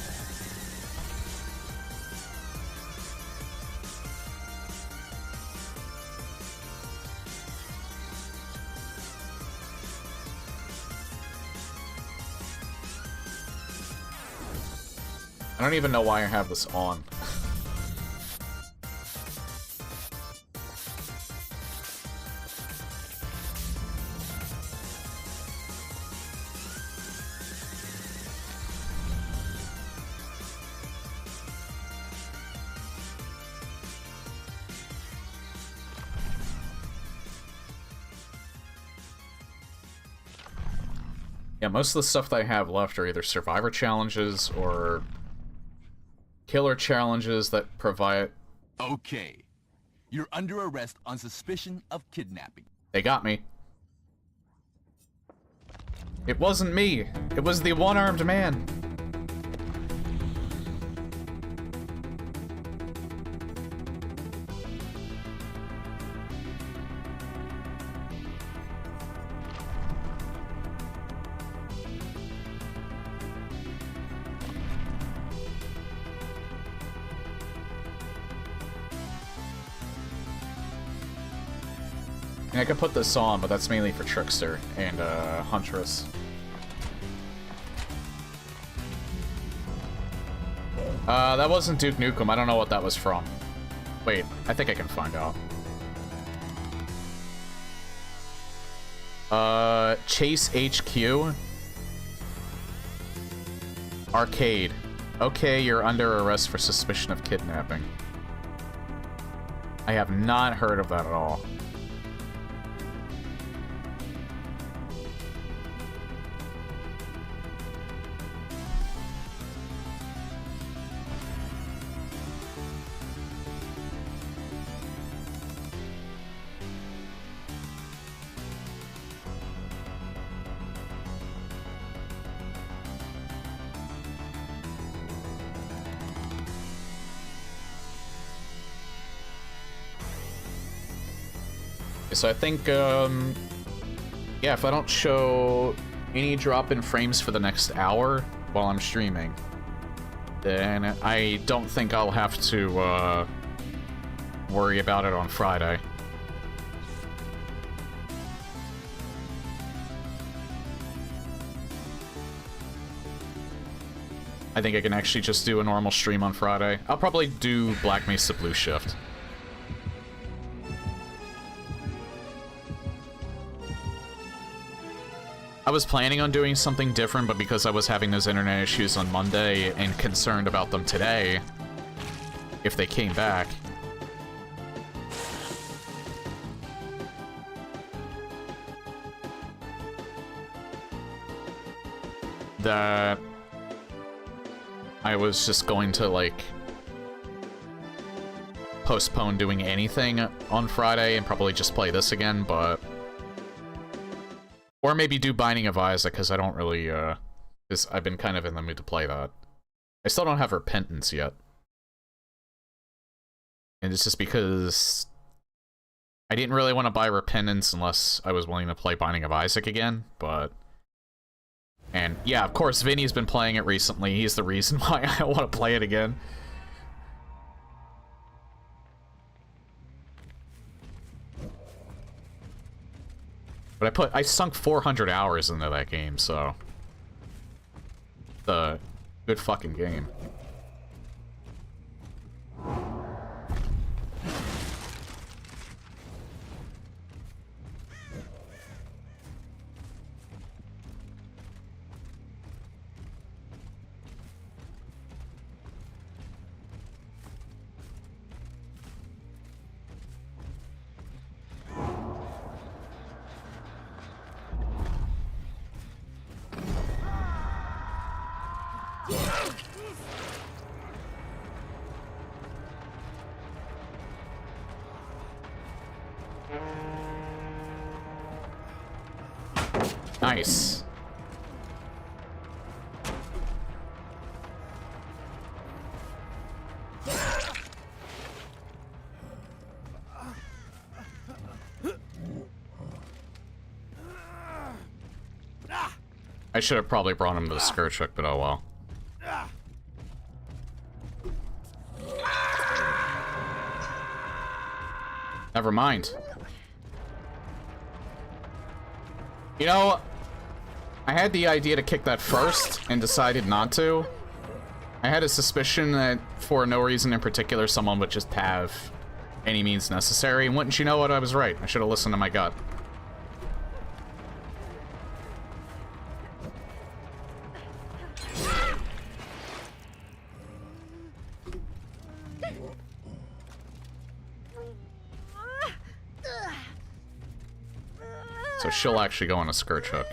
I don't even know why I have this on. Yeah, most of the stuff that I have left are either survivor challenges or killer challenges that provide... Okay. You're under arrest on suspicion of kidnapping. They got me. It wasn't me. It was the one-armed man. I could put this on, but that's mainly for Trickster and Huntress. That wasn't Duke Nukem. I don't know what that was from. Wait, I think I can find out. Chase HQ. Arcade. Okay, you're under arrest for suspicion of kidnapping. I have not heard of that at all. So I think, yeah, if I don't show any drop in frames for the next hour while I'm streaming, then I don't think I'll have to, worry about it on Friday. I think I can actually just do a normal stream on Friday. I'll probably do Black Mesa Blue Shift. I was planning on doing something different, but because I was having those internet issues on Monday and concerned about them today, if they came back, that I was just going to, like, postpone doing anything on Friday and probably just play this again, but... Or maybe do Binding of Isaac, because I don't really, because I've been kind of in the mood to play that. I still don't have Repentance yet. And it's just because I didn't really want to buy Repentance unless I was willing to play Binding of Isaac again, but... And, yeah, of course, Vinny's been playing it recently. He's the reason why I want to play it again. But I sunk 400 hours into that game, so... It's a good fucking game. Nice. I should have probably brought him to the skirt truck, but oh well. Never mind. You know, I had the idea to kick that first and decided not to. I had a suspicion that for no reason in particular someone would just have any means necessary, and wouldn't you know what, I was right. I should have listened to my gut. So she'll actually go on a skirt hook.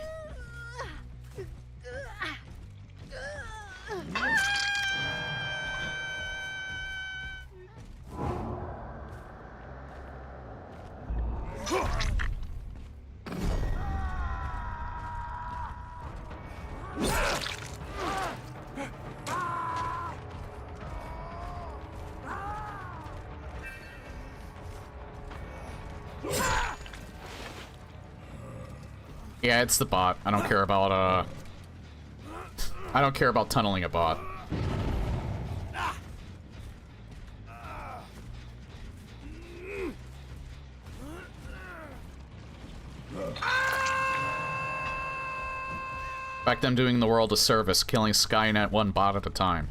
Yeah, it's the bot. I don't care about, I don't care about tunneling a bot. In fact, I'm doing the world a service, killing Skynet one bot at a time.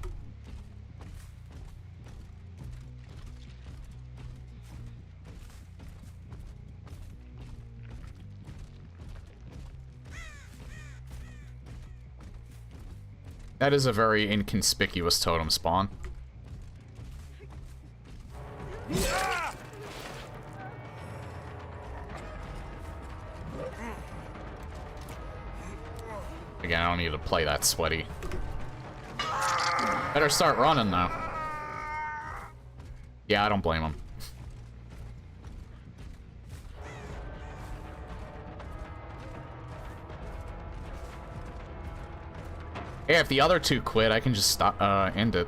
That is a very inconspicuous totem spawn. Again, I don't need to play that sweaty. Better start running, though. Yeah, I don't blame him. Hey, if the other two quit, I can just stop, end it.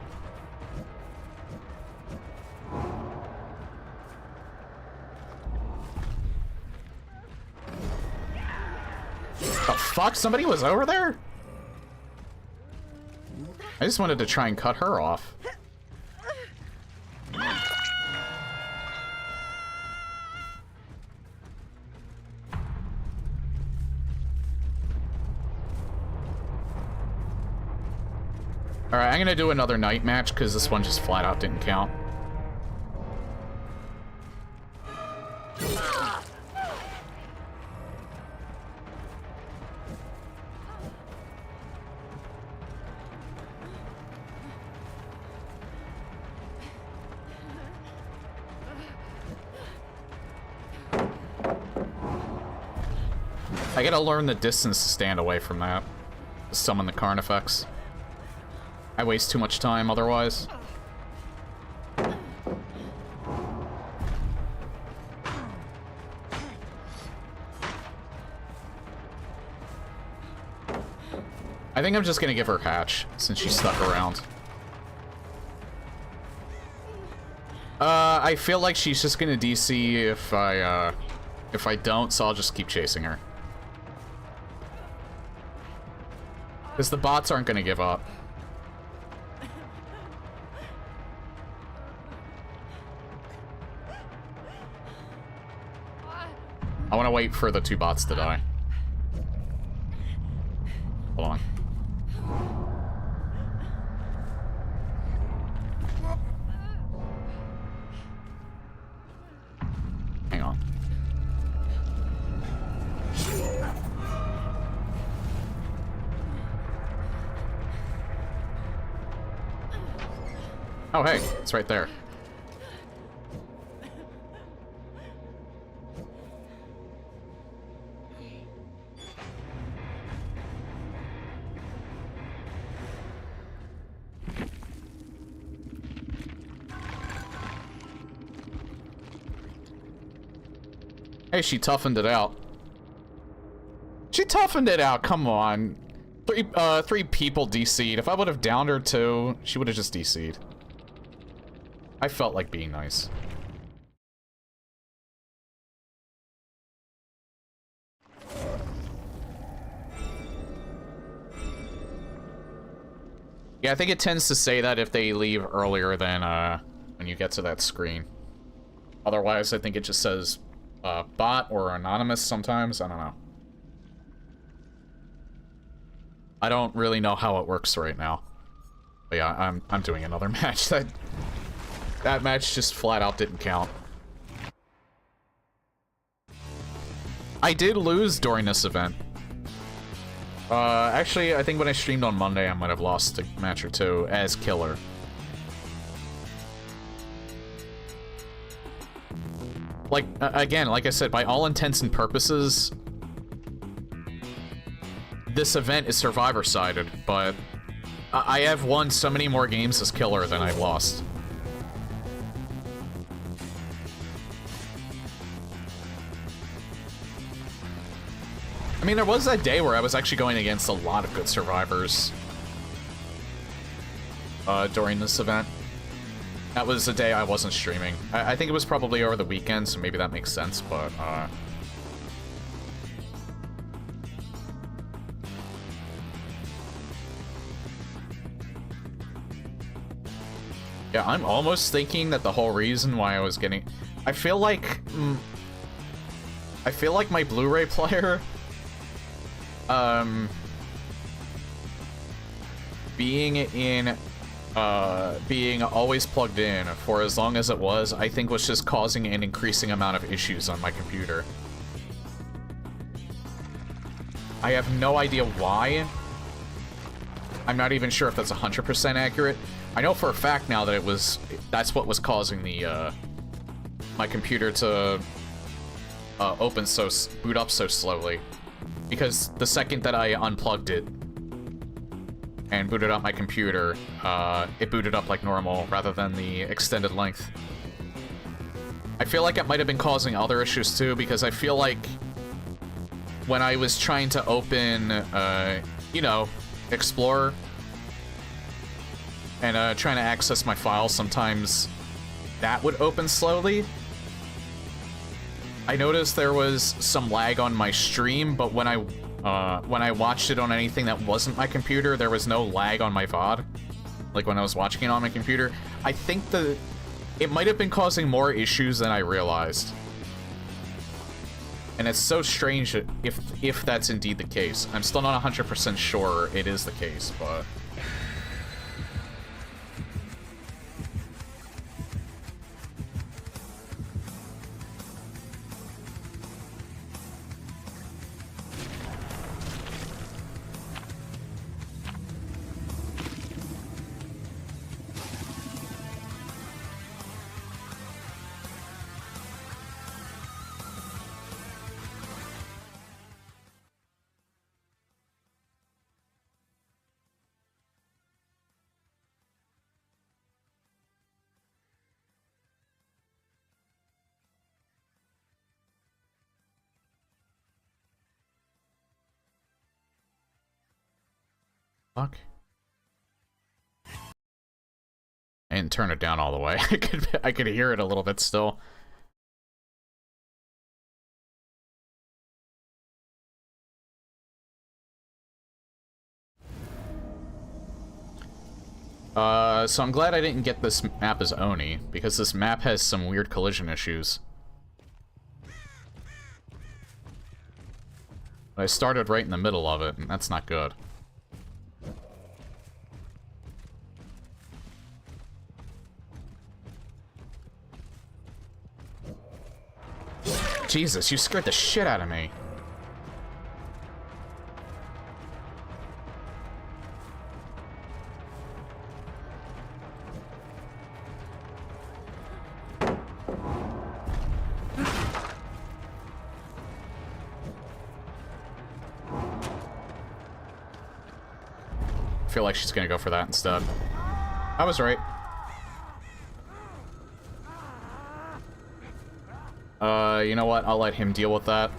The fuck? Somebody was over there? I just wanted to try and cut her off. Alright, I'm gonna do another night match, because this one just flat out didn't count. I gotta learn the distance to stand away from that. Summon the Carnifex. I waste too much time otherwise. I think I'm just gonna give her Hatch, since she's stuck around. I feel like she's just gonna DC if I don't, so I'll just keep chasing her. Because the bots aren't gonna give up. I want to wait for the 2 bots to die. Hold on. Hang on. Oh, hey, it's right there. Hey, she toughened it out. She toughened it out, come on. Three people DC'd. If I would have downed her too, she would have just DC'd. I felt like being nice. Yeah, I think it tends to say that if they leave earlier than, when you get to that screen. Otherwise, I think it just says, bot or anonymous sometimes. I don't know. I don't really know how it works right now. But yeah, I'm doing another match. That match just flat out didn't count. I did lose during this event. Actually, I think when I streamed on Monday, I might have lost a match or two as killer. Like, again, like I said, by all intents and purposes, this event is Survivor-sided, but I have won so many more games as killer than I've lost. I mean, there was that day where I was actually going against a lot of good survivors during this event. That was the day I wasn't streaming. I think it was probably over the weekend, so maybe that makes sense, but yeah, I'm almost thinking that the whole reason why I was getting... I feel like my Blu-ray player... being always plugged in for as long as it was, I think was just causing an increasing amount of issues on my computer. I have no idea why. I'm not even sure if that's 100% accurate. I know for a fact now that that's what was causing the, my computer to, boot up so slowly. Because the second that I unplugged it and booted up my computer, it booted up like normal rather than the extended length. I feel like it might have been causing other issues too, because I feel like when I was trying to open, you know, Explorer and trying to access my files, sometimes that would open slowly. I noticed there was some lag on my stream, but when I watched it on anything that wasn't my computer, there was no lag on my VOD. Like when I was watching it on my computer. I think it might have been causing more issues than I realized. And it's so strange if that's indeed the case. I'm still not 100% sure it is the case, but... Fuck. I didn't turn it down all the way. I could hear it a little bit still. So I'm glad I didn't get this map as Oni, because this map has some weird collision issues. But I started right in the middle of it, and that's not good. Jesus, you scared the shit out of me. I feel like she's gonna go for that instead. I was right. You know what? I'll let him deal with that.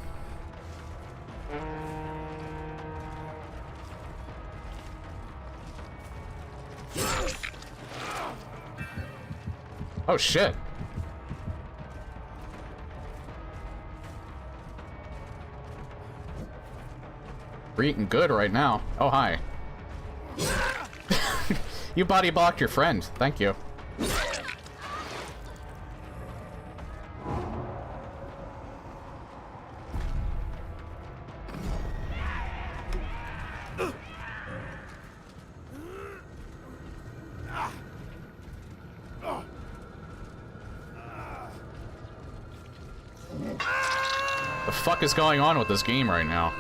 Oh, shit. We're eating good right now. Oh, hi. You body blocked your friend. Thank you. The fuck is going on with this game right now?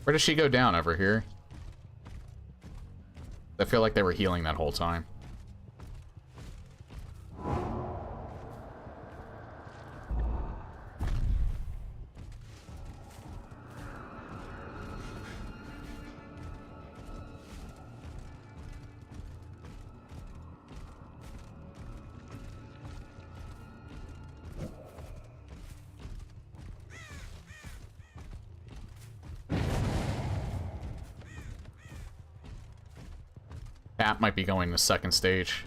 Where does she go down? Over here? I feel like they were healing that whole time. That might be going to second stage.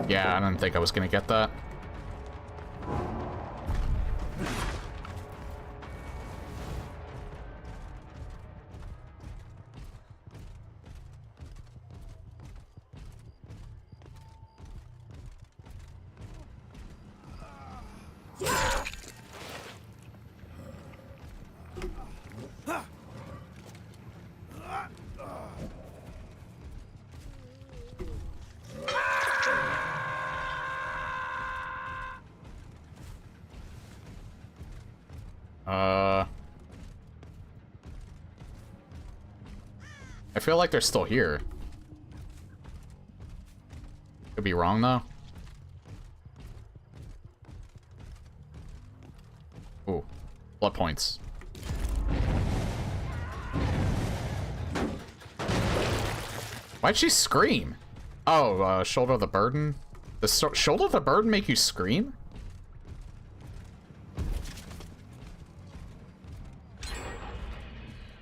Yeah, I didn't think I was gonna get that. I feel like they're still here. Could be wrong, though. Ooh. Blood points. Why'd she scream? Oh, shoulder the burden? Does shoulder the burden make you scream?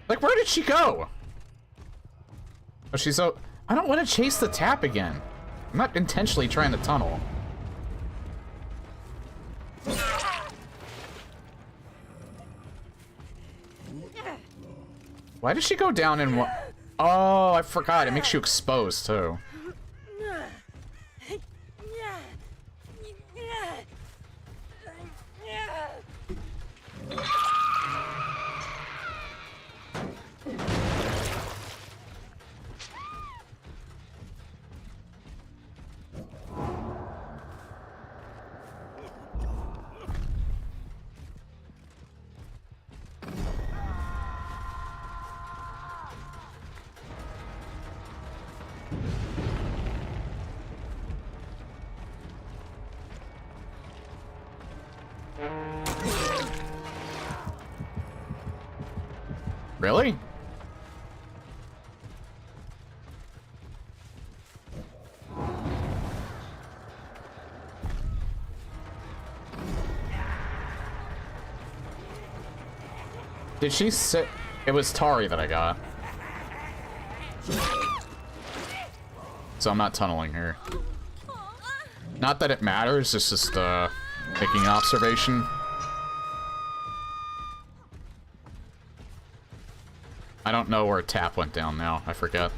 Like, where did she go? Oh, she's so... I don't want to chase the tap again. I'm not intentionally trying to tunnel. Why did she go down in what? Oh, I forgot. It makes you exposed, too. Really? Did she sit? It was Tari that I got. So I'm not tunneling her. Not that it matters, it's just making an observation. I don't know where Tap went down now, I forget.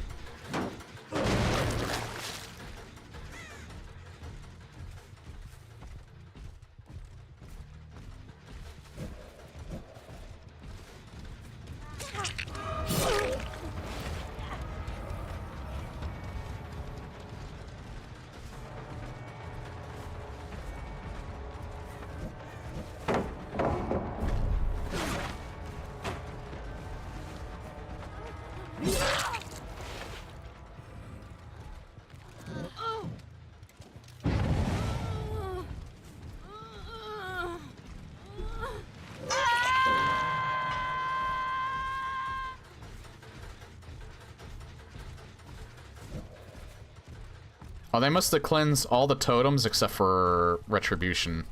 Oh, they must have cleansed all the totems except for Retribution.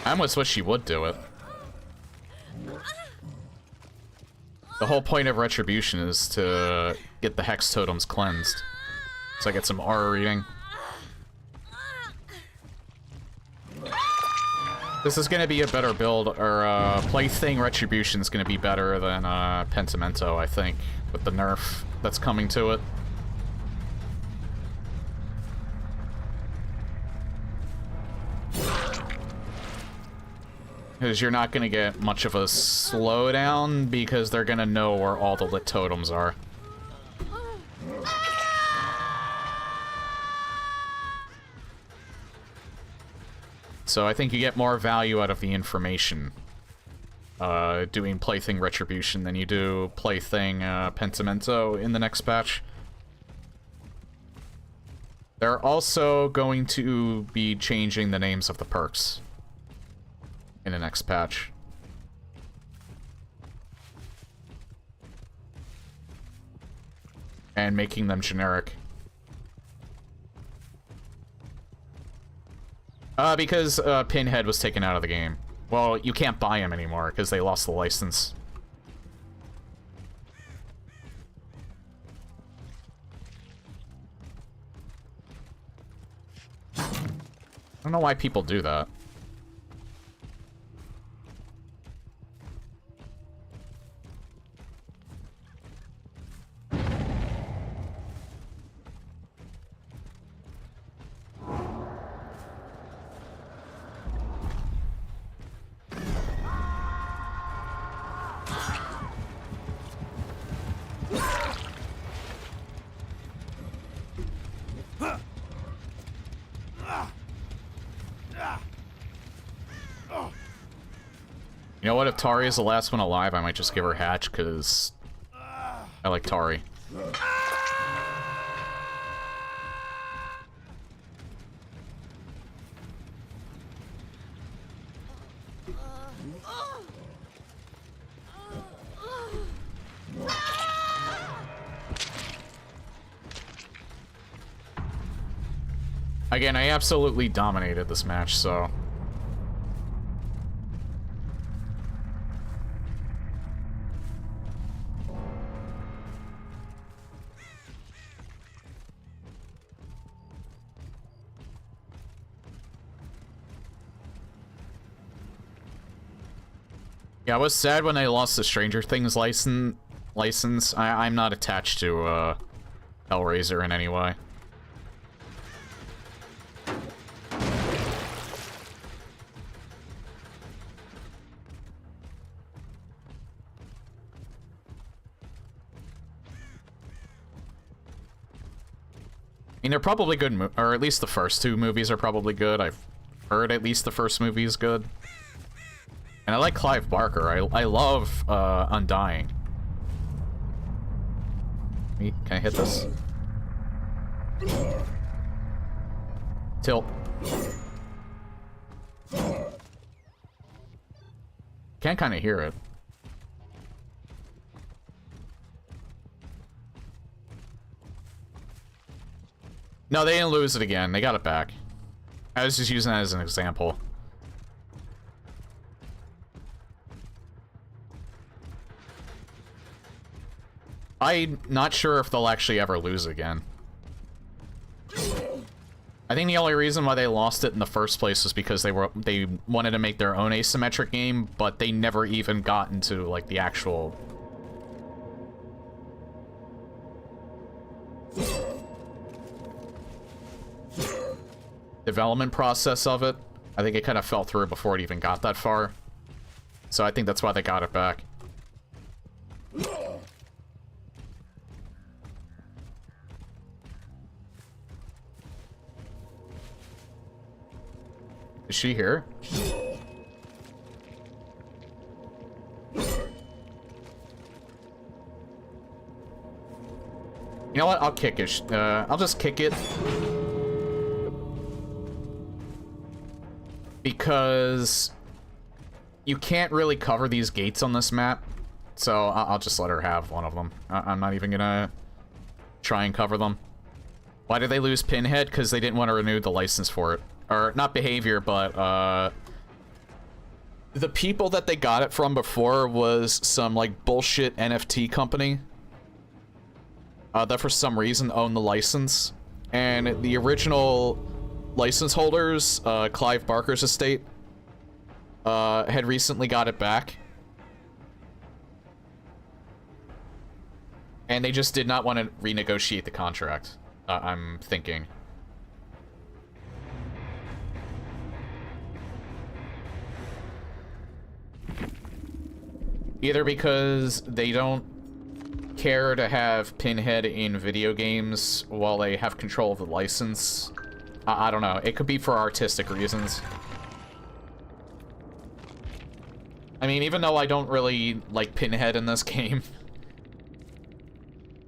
I almost wish she would do it. The whole point of Retribution is to get the Hex totems cleansed. So I get some aura reading. This is going to be a better build, or Plaything Retribution is going to be better than Pentimento, I think, with the nerf that's coming to it. Because you're not going to get much of a slowdown, because they're going to know where all the lit totems are. So I think you get more value out of the information doing Plaything Retribution than you do Plaything Pentimento in the next patch. They're also going to be changing the names of the perks in the next patch. And making them generic. Because Pinhead was taken out of the game. Well, you can't buy him anymore because they lost the license. I don't know why people do that. You know what, if Tari is the last one alive, I might just give her Hatch, because I like Tari. Again, I absolutely dominated this match, so... Yeah, I was sad when they lost the Stranger Things license. I'm not attached to Hellraiser in any way. I mean, they're probably good, or at least the first two movies are probably good. I've heard at least the first movie is good. And I like Clive Barker. I love Undying. Can I hit this? Tilt. Can kind of hear it. No, they didn't lose it again. They got it back. I was just using that as an example. I'm not sure if they'll actually ever lose again. I think the only reason why they lost it in the first place was because they wanted to make their own asymmetric game, but they never even got into like the actual development process of it. I think it kind of fell through before it even got that far. So I think that's why they got it back. Is she here? You know what? I'll kick it. I'll just kick it. Because you can't really cover these gates on this map. So I'll just let her have one of them. I'm not even gonna try and cover them. Why did they lose Pinhead? Because they didn't want to renew the license for it. Or, not behavior, but, the people that they got it from before was some, like, bullshit NFT company. That for some reason owned the license. And the original license holders, Clive Barker's estate, had recently got it back. And they just did not want to renegotiate the contract, I'm thinking. Either because they don't care to have Pinhead in video games while they have control of the license. I don't know. It could be for artistic reasons. I mean, even though I don't really like Pinhead in this game.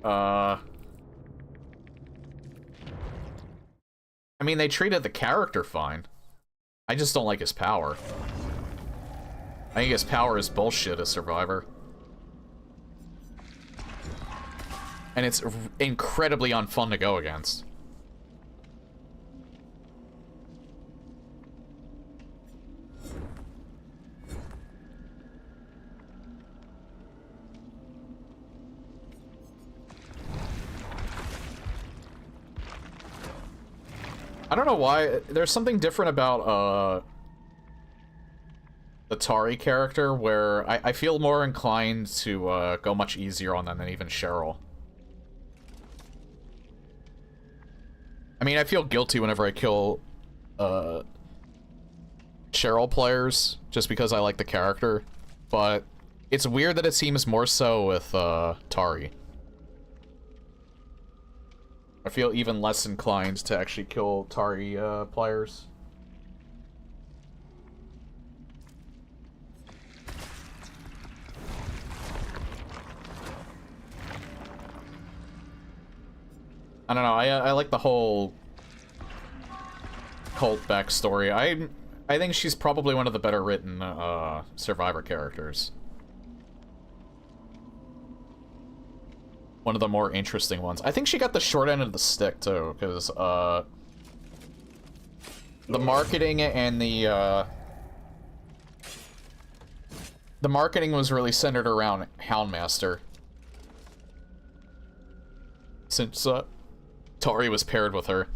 I mean, they treated the character fine. I just don't like his power. I think his power is bullshit as Survivor. And it's incredibly unfun to go against. I don't know why. There's something different about, the Tari character where I feel more inclined to go much easier on them than even Cheryl. I mean, I feel guilty whenever I kill Cheryl players just because I like the character, but it's weird that it seems more so with Tari. I feel even less inclined to actually kill Tari players. I don't know, I like the whole cult backstory. I think she's probably one of the better written Survivor characters. One of the more interesting ones. I think she got the short end of the stick too, because the marketing and the marketing was really centered around Houndmaster. Since Tari was paired with her.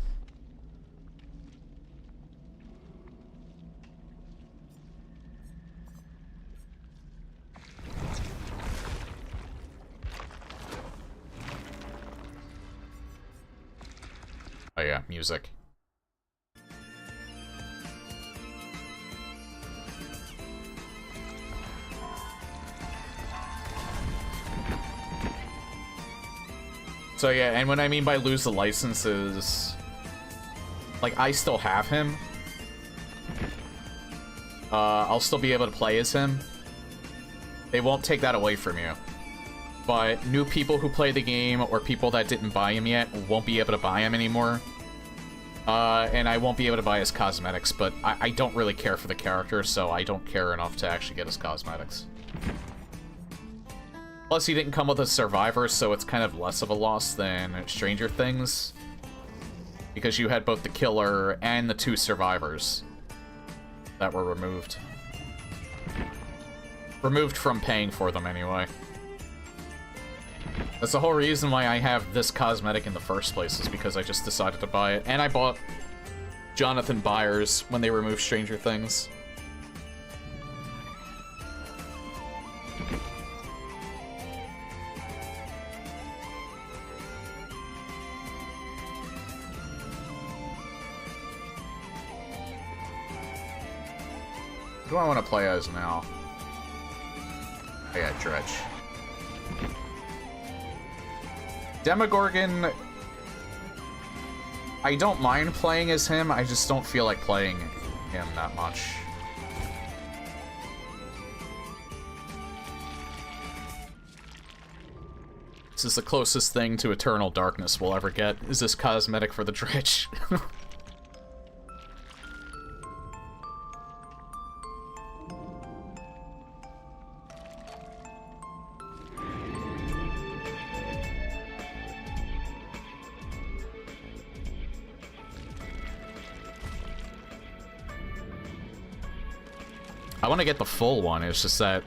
Oh yeah, music. So yeah, and what I mean by lose the licenses, like, I still have him. I'll still be able to play as him. They won't take that away from you. But new people who play the game, or people that didn't buy him yet, won't be able to buy him anymore. And I won't be able to buy his cosmetics, but I don't really care for the character, so I don't care enough to actually get his cosmetics. Plus, he didn't come with a survivor, so it's kind of less of a loss than Stranger Things. Because you had both the killer and the 2 survivors that were removed. Removed from paying for them, anyway. That's the whole reason why I have this cosmetic in the first place, is because I just decided to buy it. And I bought Jonathan Byers when they removed Stranger Things. Who do I want to play as now? Oh yeah, Dredge. Demogorgon, I don't mind playing as him, I just don't feel like playing him that much. This is the closest thing to Eternal Darkness we'll ever get, is this cosmetic for the Dredge. I want to get the full one, it's just that,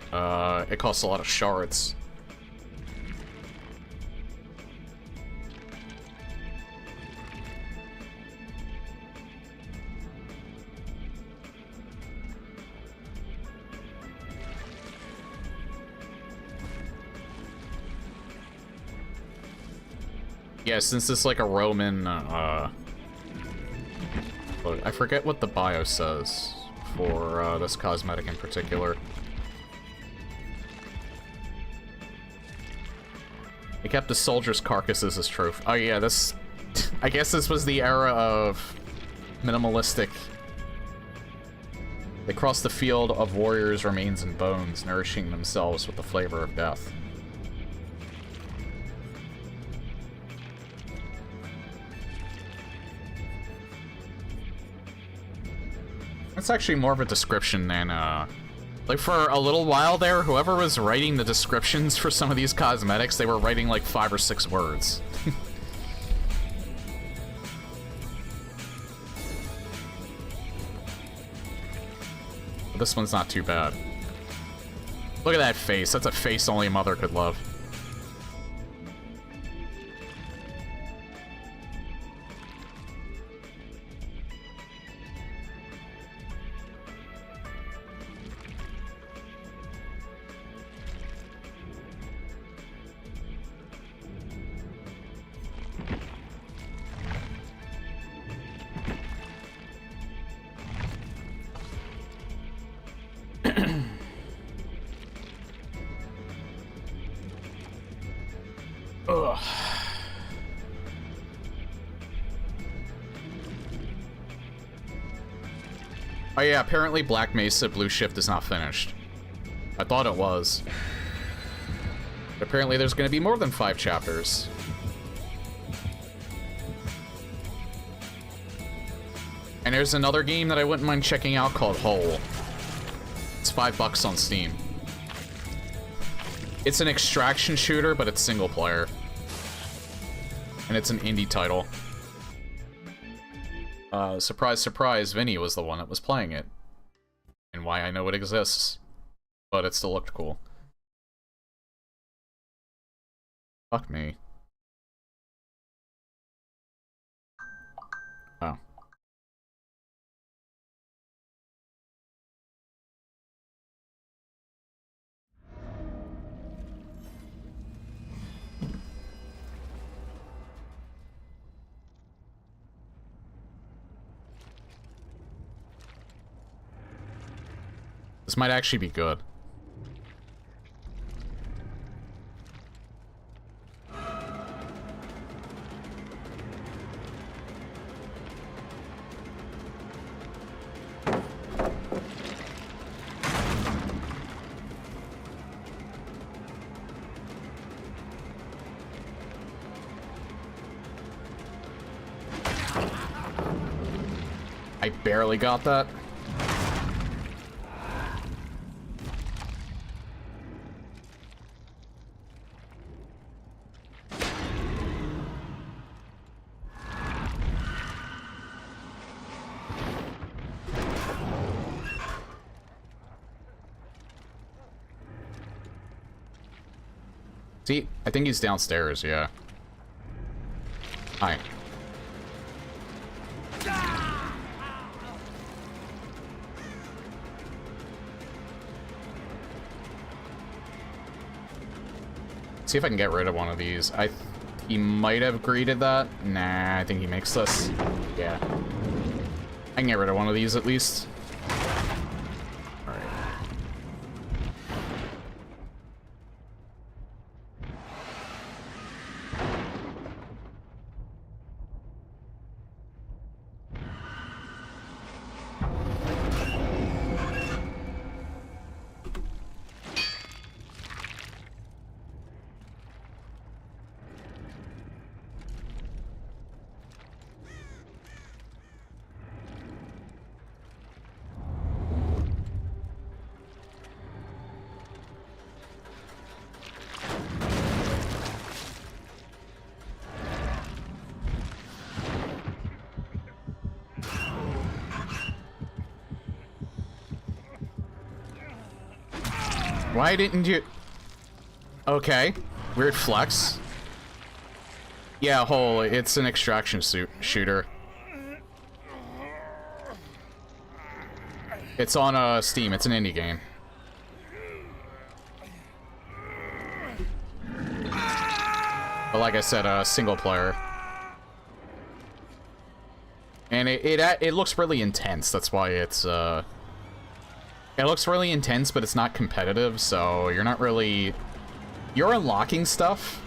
it costs a lot of shards. Yeah, since it's like a Roman, look, I forget what the bio says for this cosmetic in particular. They kept the soldiers' carcasses as trophy. Oh yeah, this... I guess this was the era of minimalistic. They crossed the field of warriors' remains and bones, nourishing themselves with the flavor of death. It's actually more of a description than, like, for a little while there, whoever was writing the descriptions for some of these cosmetics, they were writing, like, 5 or 6 words. But this one's not too bad. Look at that face. That's a face only a mother could love. Ugh. Oh yeah, apparently Black Mesa Blue Shift is not finished. I thought it was. But apparently there's going to be more than 5 chapters. And there's another game that I wouldn't mind checking out called Hole. It's $5 on Steam. It's an extraction shooter, but it's single player. And it's an indie title. Surprise, surprise, Vinny was the one that was playing it. And why I know it exists. But it still looked cool. Fuck me. Oh. This might actually be good. I barely got that. See, I think he's downstairs, yeah. Hi. See if I can get rid of one of these. He might have greeted that. Nah, I think he makes this. Yeah. I can get rid of one of these at least. Alright. Why didn't you... Okay. Weird flex. Yeah, it's an extraction shooter. It's on Steam. It's an indie game. But like I said, single player. And it looks really intense. That's why it's it looks really intense, but it's not competitive, so you're not really... You're unlocking stuff.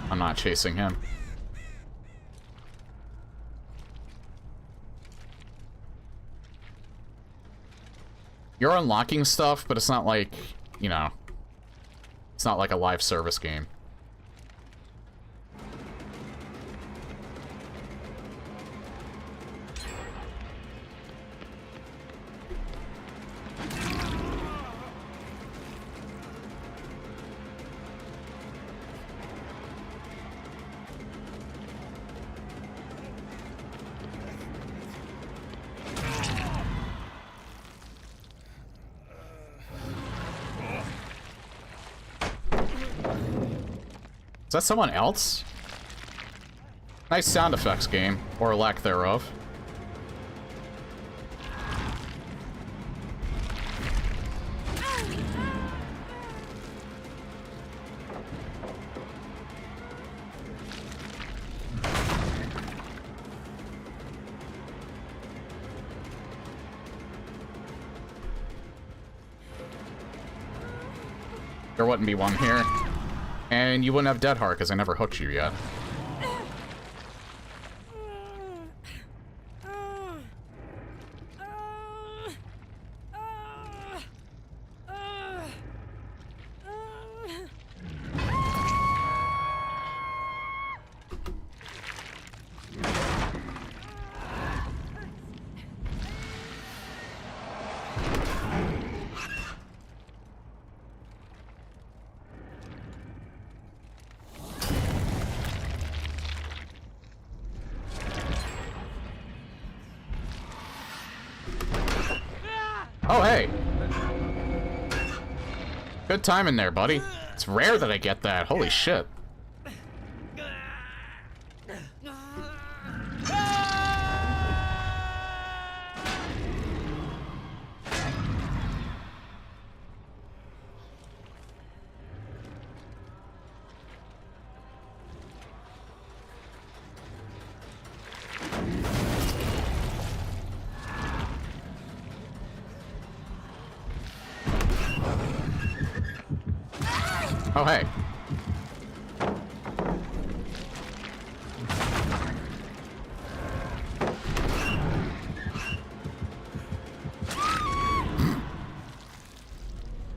I'm not chasing him. You're unlocking stuff, but it's not like, you know, it's not like a live service game. Is that someone else? Nice sound effects game, or lack thereof. There wouldn't be one here. And you wouldn't have Dead Heart, because I never hooked you yet. Oh, hey! Good time in there, buddy. It's rare that I get that. Holy shit. Oh, hey.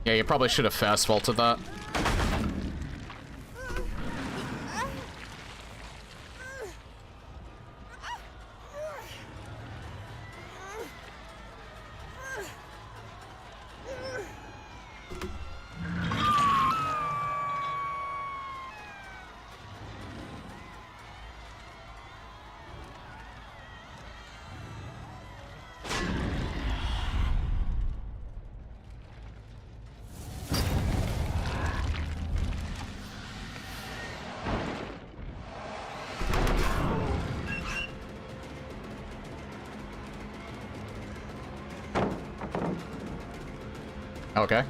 Yeah, you probably should have fast vaulted that. Okay.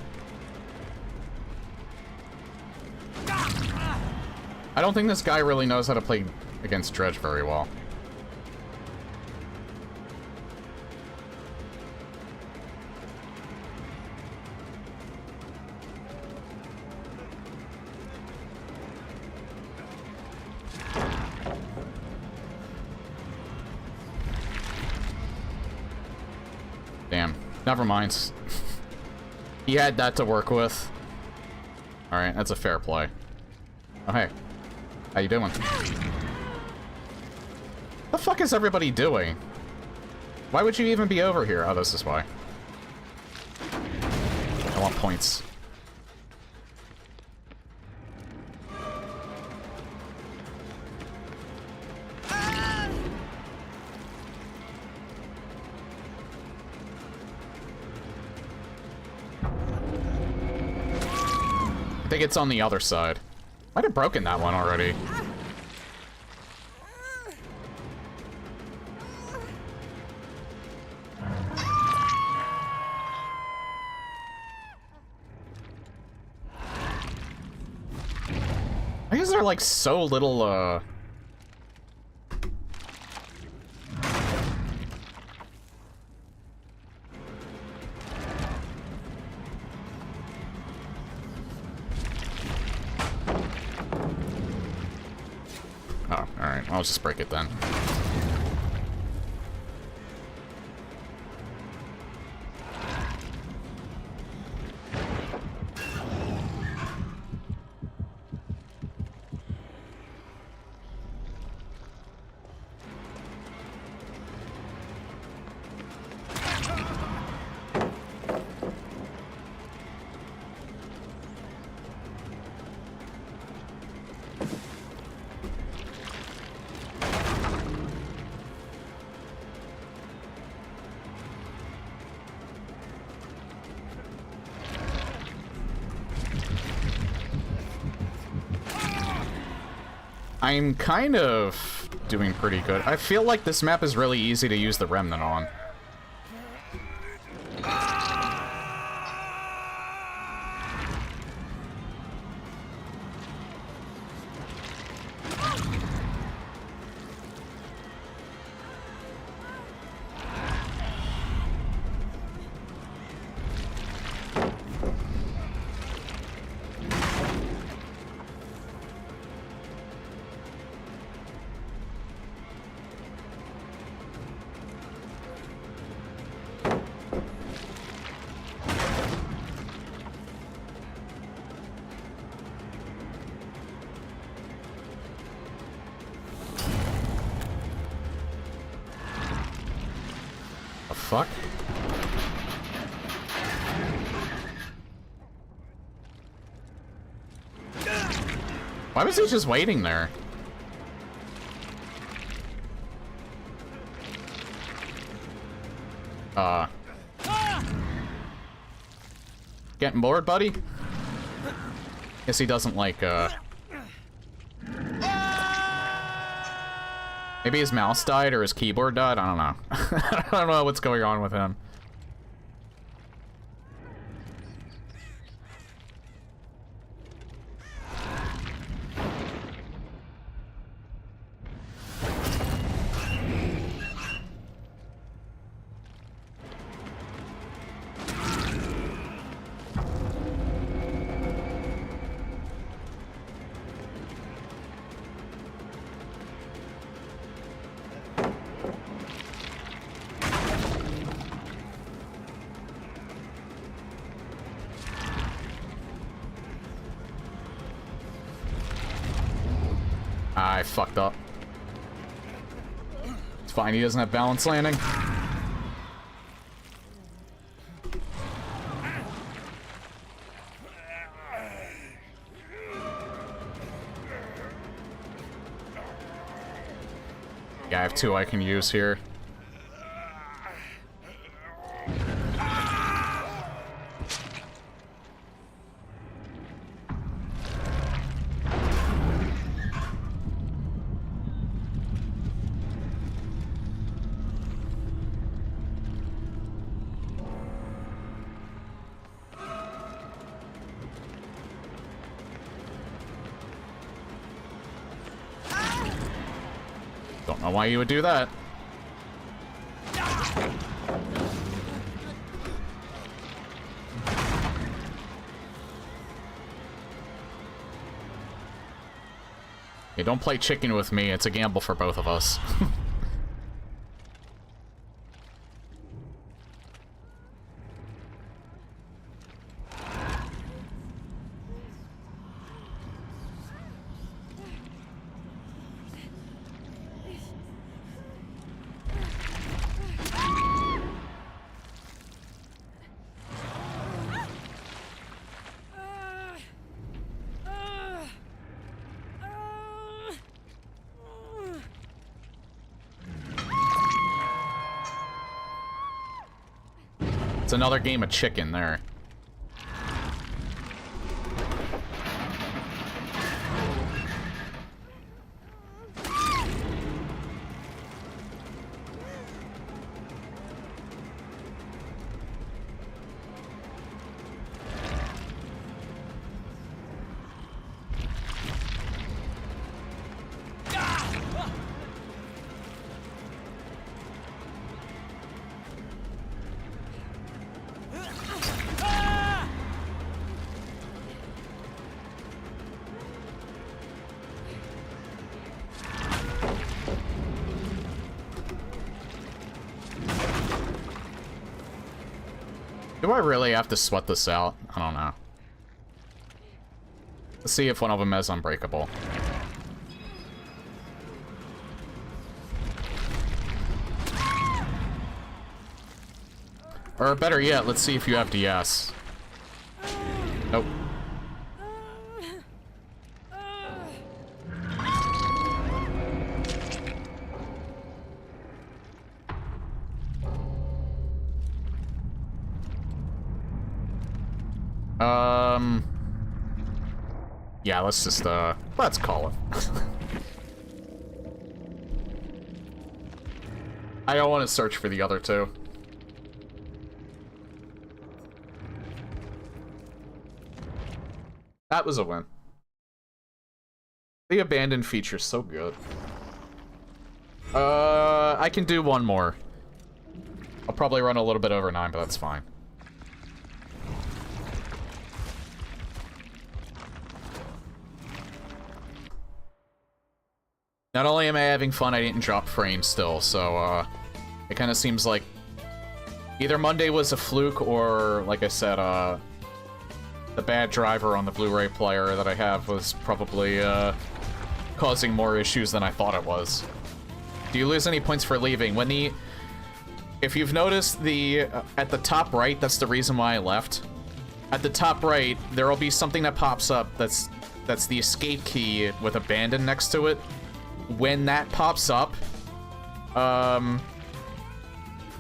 I don't think this guy really knows how to play against Dredge very well. Damn. Never mind. He had that to work with. Alright, that's a fair play. Oh, hey. How you doing? The fuck is everybody doing? Why would you even be over here? Oh, this is why. I want points. I think it's on the other side. Might have broken that one already. I guess they're like so little, Oh, alright. I'll just break it then. I'm kind of doing pretty good. I feel like this map is really easy to use the Remnant on. Fuck. Why was he just waiting there? Getting bored, buddy? Guess he doesn't like, maybe his mouse died or his keyboard died? I don't know. I don't know what's going on with him. I fucked up. It's fine, he doesn't have balance landing. Yeah, I have 2 I can use here. Don't know why you would do that. Hey, don't play chicken with me. It's a gamble for both of us. It's another game of chicken there. Do I really have to sweat this out? I don't know. Let's see if one of them is unbreakable. Or better yet, let's see if you have DS. Nope. Yeah, let's just, let's call it. I don't want to search for the other 2. That was a win. The abandoned feature's so good. I can do one more. I'll probably run a little bit over 9, but that's fine. Not only am I having fun, I didn't drop frames still, so, it kind of seems like either Monday was a fluke or, like I said, the bad driver on the Blu-ray player that I have was probably, causing more issues than I thought it was. Do you lose any points for leaving? If you've noticed at the top right, that's the reason why I left. At the top right, there'll be something that pops up that's the escape key with abandon next to it. When that pops up,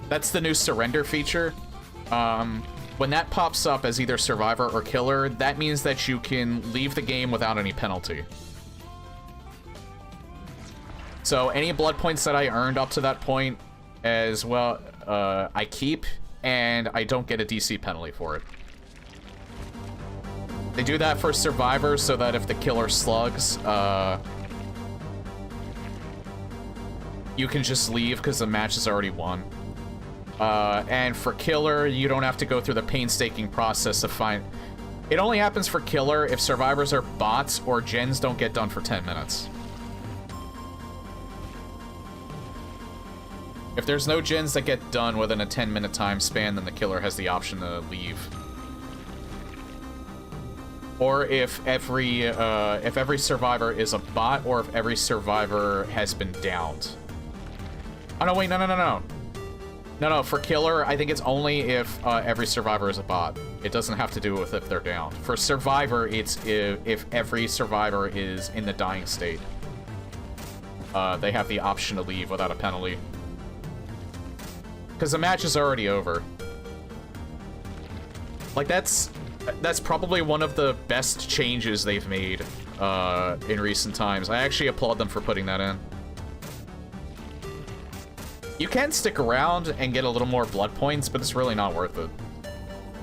that's the new surrender feature. When that pops up as either survivor or killer, that means that you can leave the game without any penalty. So any blood points that I earned up to that point as well, I keep, and I don't get a DC penalty for it. They do that for survivors so that if the killer slugs, you can just leave because the match is already won. And for killer, you don't have to go through the painstaking process of find. It only happens for killer if survivors are bots or gens don't get done for 10 minutes. If there's no gens that get done within a 10-minute time span, then the killer has the option to leave. or if every survivor is a bot, or if every survivor has been downed. Oh no, wait, no. No, for killer, I think it's only if every survivor is a bot. It doesn't have to do with if they're down. For survivor, it's if every survivor is in the dying state. They have the option to leave without a penalty. Because the match is already over. Like, that's probably one of the best changes they've made in recent times. I actually applaud them for putting that in. You can stick around and get a little more blood points, but it's really not worth it.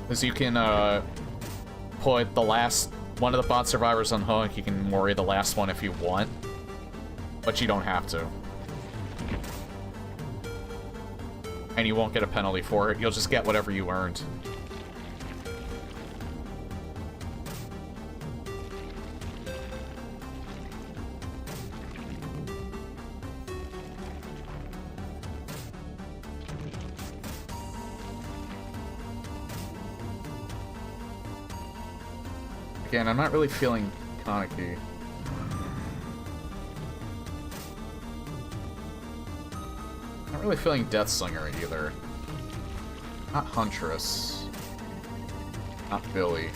Because you can put the last one of the bot survivors on hook, you can worry the last one if you want, but you don't have to. And you won't get a penalty for it, you'll just get whatever you earned. Again, I'm not really feeling Kaneki. Not really feeling Deathslinger either. Not Huntress. Not Billy.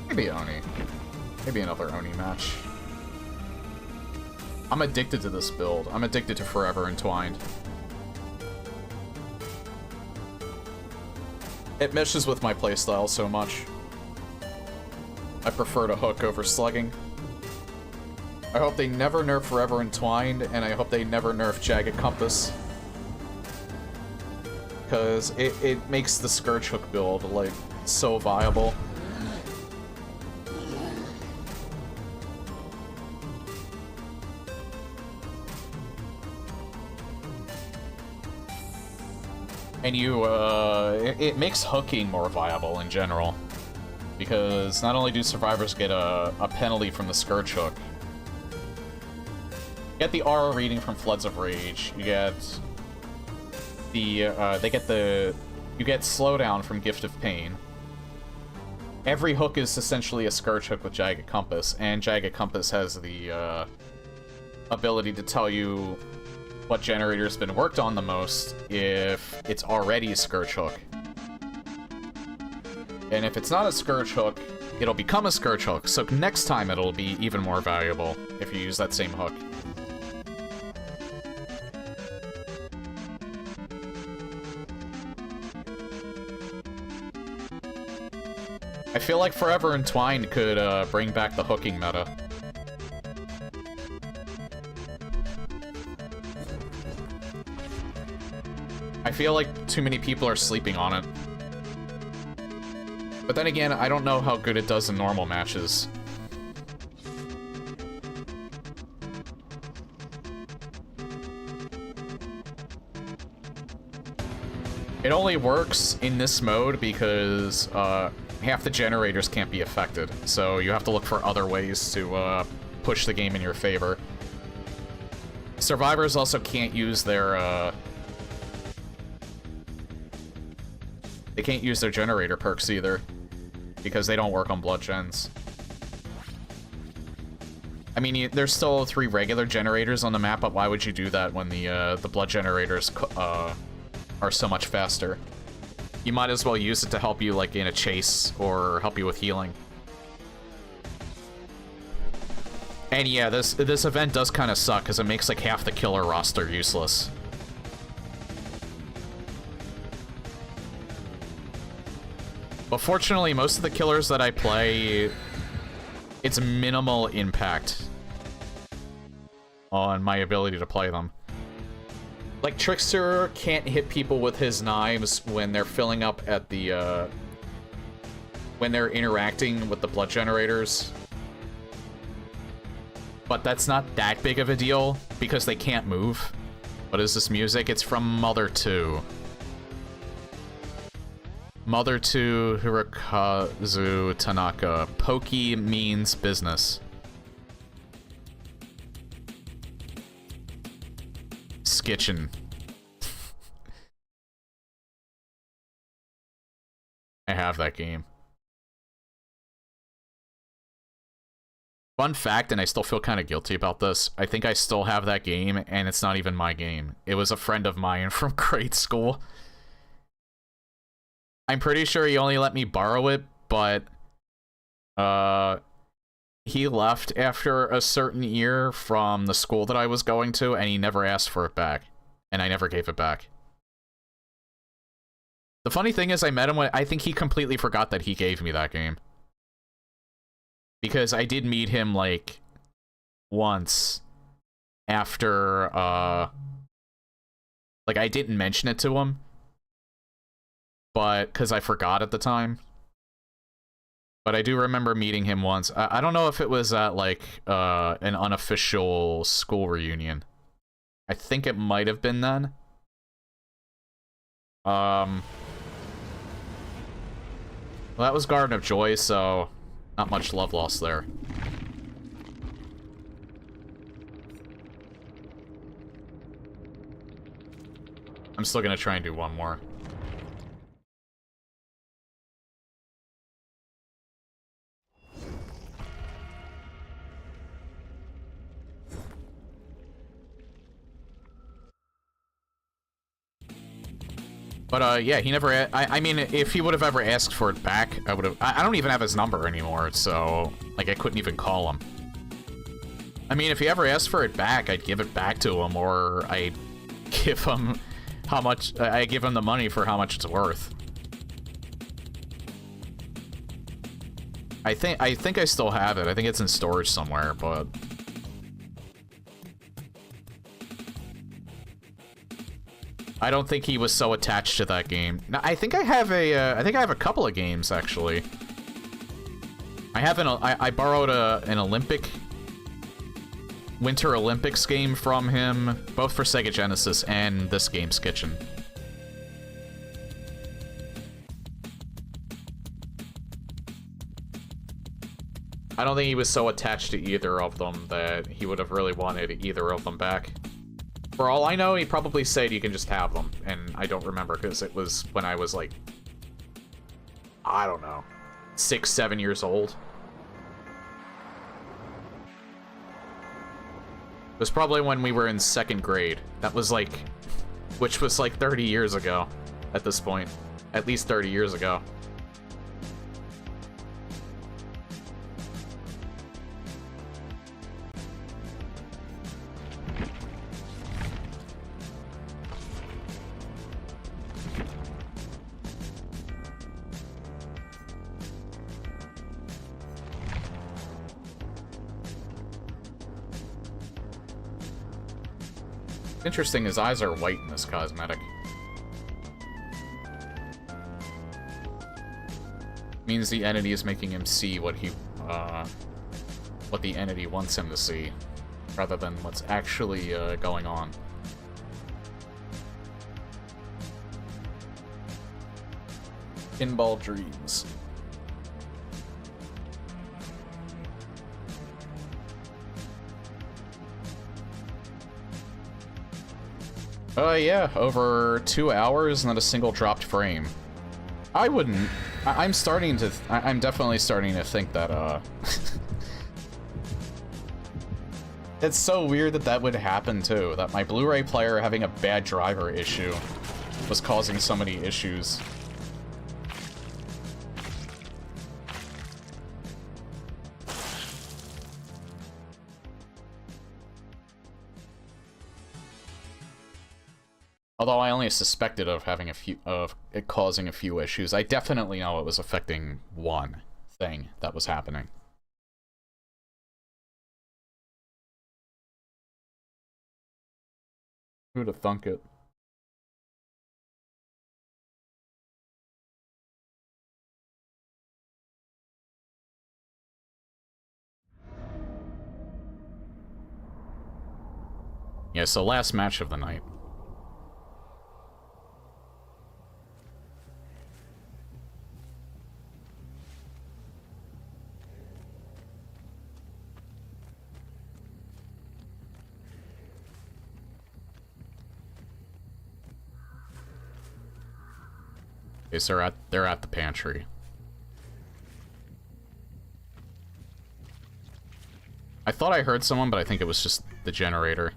Maybe Oni. Maybe another Oni match. I'm addicted to this build. I'm addicted to Forever Entwined. It meshes with my playstyle so much. I prefer to hook over slugging. I hope they never nerf Forever Entwined, and I hope they never nerf Jagged Compass. Because it makes the Scourge Hook build, like, so viable. And it makes hooking more viable in general. Because not only do survivors get a penalty from the Scourge Hook, you get the aura reading from Floods of Rage, you get the, you get slowdown from Gift of Pain. Every hook is essentially a Scourge Hook with Jagged Compass, and Jagged Compass has the, ability to tell you what generator's been worked on the most if it's already a Scourge Hook. And if it's not a Scourge Hook, it'll become a Scourge Hook, so next time it'll be even more valuable if you use that same hook. I feel like Forever Entwined could bring back the hooking meta. I feel like too many people are sleeping on it. But then again, I don't know how good it does in normal matches. It only works in this mode because half the generators can't be affected, so you have to look for other ways to push the game in your favor. Survivors also can't use their they can't use their generator perks either, because they don't work on blood gens. I mean, there's still 3 regular generators on the map, but why would you do that when the blood generators are so much faster? You might as well use it to help you, like, in a chase, or help you with healing. And yeah, this event does kind of suck, because it makes, like, half the killer roster useless. But fortunately, most of the killers that I play, it's minimal impact on my ability to play them. Like, Trickster can't hit people with his knives when they're filling up at the, when they're interacting with the blood generators. But that's not that big of a deal, because they can't move. What is this music? It's from Mother 2. Mother 2, Hirokazu Tanaka. Pokey means business. Skitchin. I have that game. Fun fact, and I still feel kind of guilty about this, I think I still have that game, and it's not even my game. It was a friend of mine from grade school. I'm pretty sure he only let me borrow it, but he left after a certain year from the school that I was going to, and he never asked for it back, and I never gave it back. The funny thing is, I met him when I think he completely forgot that he gave me that game. Because I did meet him, like, once after, like, I didn't mention it to him, but, because I forgot at the time. But I do remember meeting him once. I don't know if it was at, like, an unofficial school reunion. I think it might have been then. Well, that was Garden of Joy, so not much love lost there. I'm still gonna try and do one more. But, yeah, he never... I mean, if he would have ever asked for it back, I would have... I don't even have his number anymore, so... Like, I couldn't even call him. I mean, if he ever asked for it back, I'd give it back to him, or I'd give him how much... I give him the money for how much it's worth. I think I still have it. I think it's in storage somewhere, but... I don't think he was so attached to that game. Now, I think I have a couple of games, actually. I borrowed an Winter Olympics game from him, both for Sega Genesis and this game's Kitchen. I don't think he was so attached to either of them that he would have really wanted either of them back. For all I know, he probably said you can just have them, and I don't remember because it was when I was like, I don't know, 6, 7 years old. It was probably when we were in 2nd grade. That was like, which was like 30 years ago at this point. At least 30 years ago. Interesting, his eyes are white in this cosmetic. Means the entity is making him see what the entity wants him to see, rather than what's actually going on. Pinball Dreams. Yeah, over 2 hours, not a single dropped frame. I wouldn't. I'm definitely starting to think that, it's so weird that that would happen, too. That my Blu-ray player having a bad driver issue was causing so many issues. Although I only suspected of having it causing a few issues, I definitely know it was affecting one thing that was happening. Who'd have thunk it? Yeah, so last match of the night. Is they're at the pantry. I thought I heard someone, but I think it was just the generator.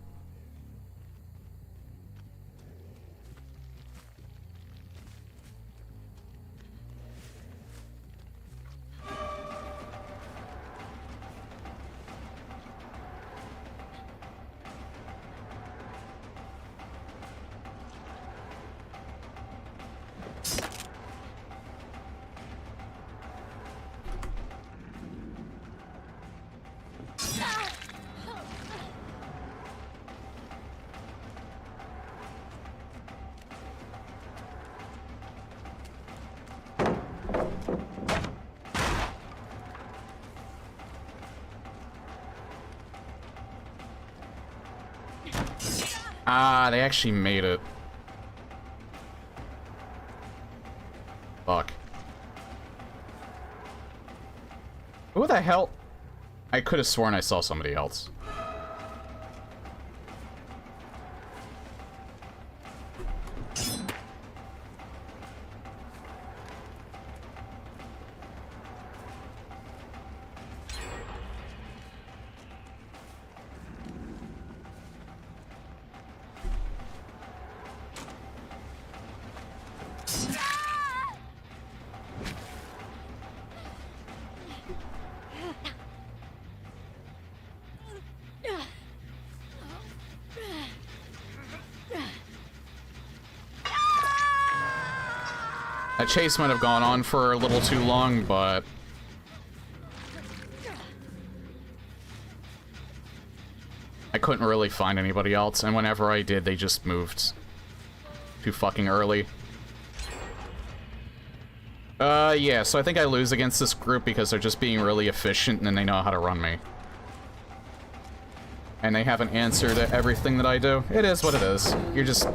Ah, they actually made it. Fuck. Who the hell? I could have sworn I saw somebody else. That chase might have gone on for a little too long, but... I couldn't really find anybody else, and whenever I did, they just moved too fucking early. Yeah, so I think I lose against this group because they're just being really efficient and they know how to run me. And they haven't answered everything that I do. It is what it is. You're just...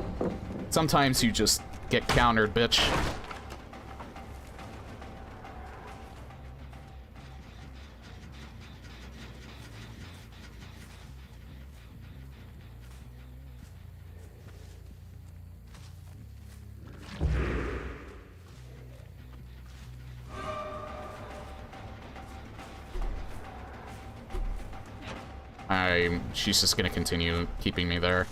Sometimes you just get countered, bitch. She's just gonna continue keeping me there.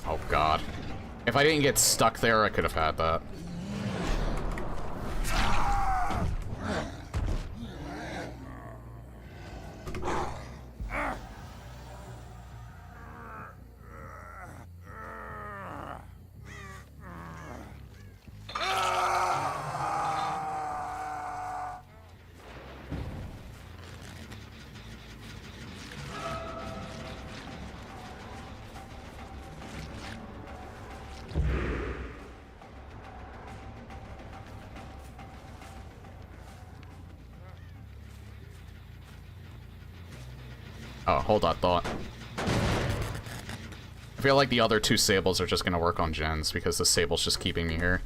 Oh god. If I didn't get stuck there, I could have had that. Oh, hold that thought. I feel like the other two Sables are just gonna work on gens because the Sable's just keeping me here.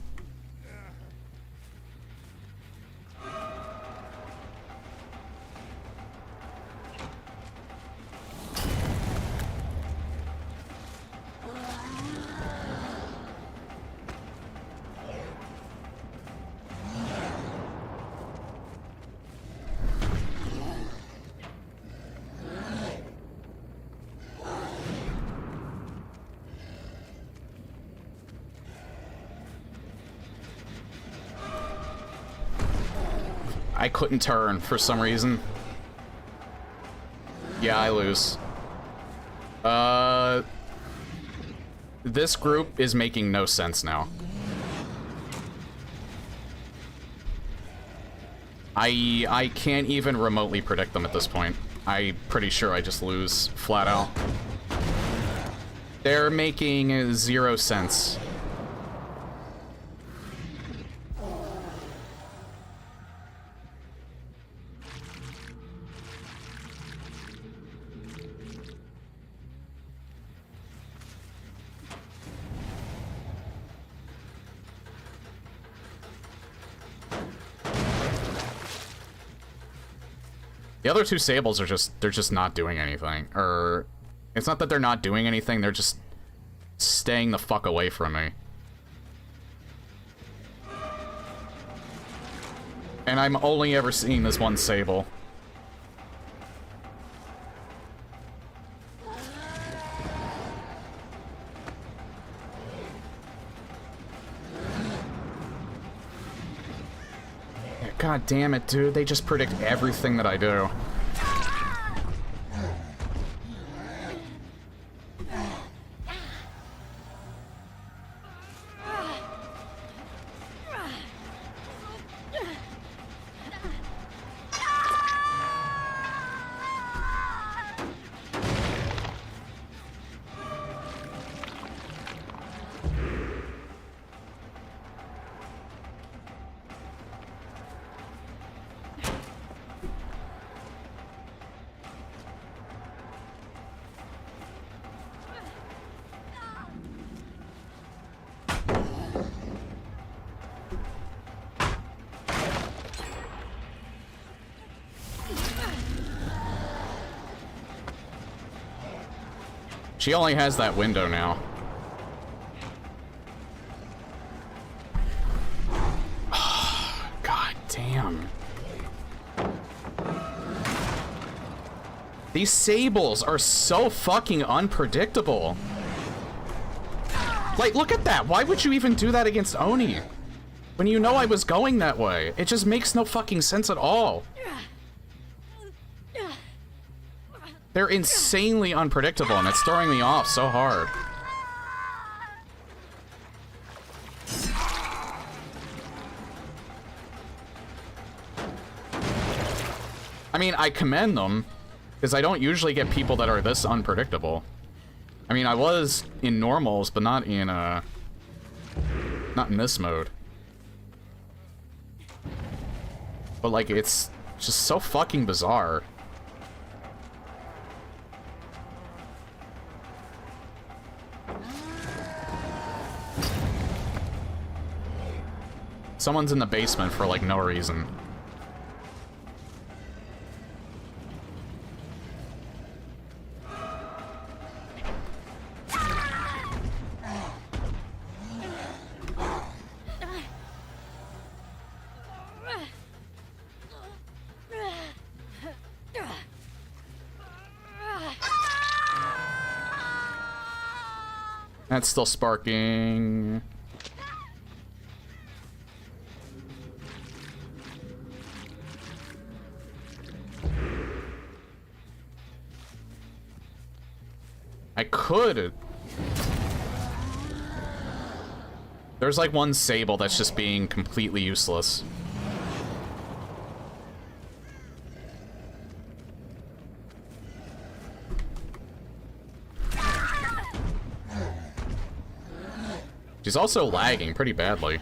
I couldn't turn for some reason. Yeah, I lose. This group is making no sense now. I can't even remotely predict them at this point. I'm pretty sure I just lose flat out. They're making 0 sense. The other two Sables are they're just not doing anything. Or, it's not that they're not doing anything, they're just staying the fuck away from me. And I'm only ever seeing this one Sable. God damn it, dude. They just predict everything that I do. She only has that window now. God damn. These Sables are so fucking unpredictable. Like, look at that. Why would you even do that against Oni? When you know I was going that way. It just makes no fucking sense at all. They're insanely unpredictable, and it's throwing me off so hard. I mean, I commend them, because I don't usually get people that are this unpredictable. I mean, I was in normals, but not in this mode. But, like, it's just so fucking bizarre. Someone's in the basement for, like, no reason. That's still sparking. I could. There's like one Sable that's just being completely useless. She's also lagging pretty badly.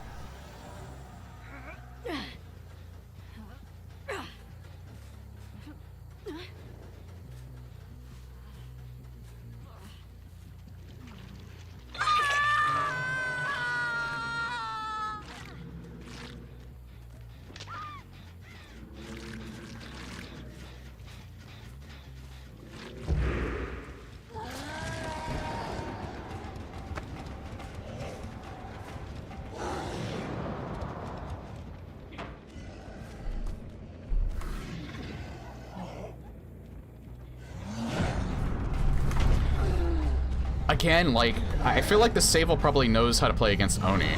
Again, like, I feel like the Sable probably knows how to play against Oni.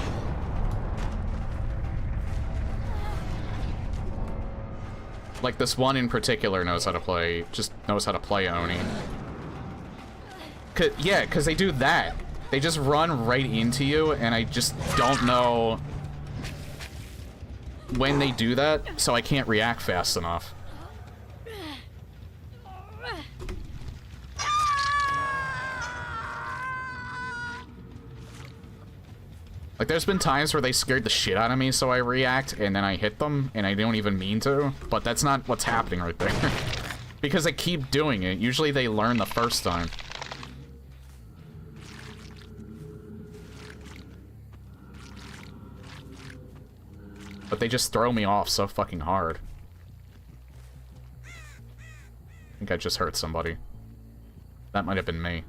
Like, this one in particular knows how to play, just knows how to play Oni. Yeah, because they do that. They just run right into you, and I just don't know when they do that, so I can't react fast enough. Like, there's been times where they scared the shit out of me, so I react, and then I hit them, and I don't even mean to, but that's not what's happening right there. Because I keep doing it. Usually they learn the first time. But they just throw me off so fucking hard. I just hurt somebody. That might have been me.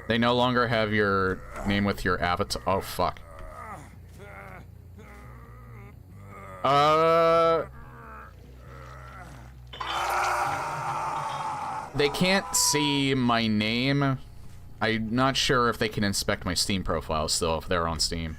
They no longer have your name with your avatar. Oh, fuck. They can't see my name. I'm not sure if they can inspect my Steam profile still, if they're on Steam.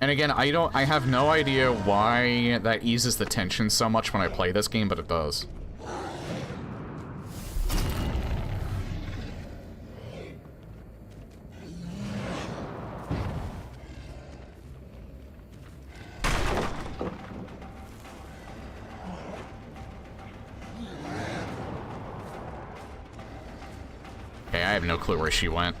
And again, I have no idea why that eases the tension so much when I play this game, but it does. Okay, I have no clue where she went.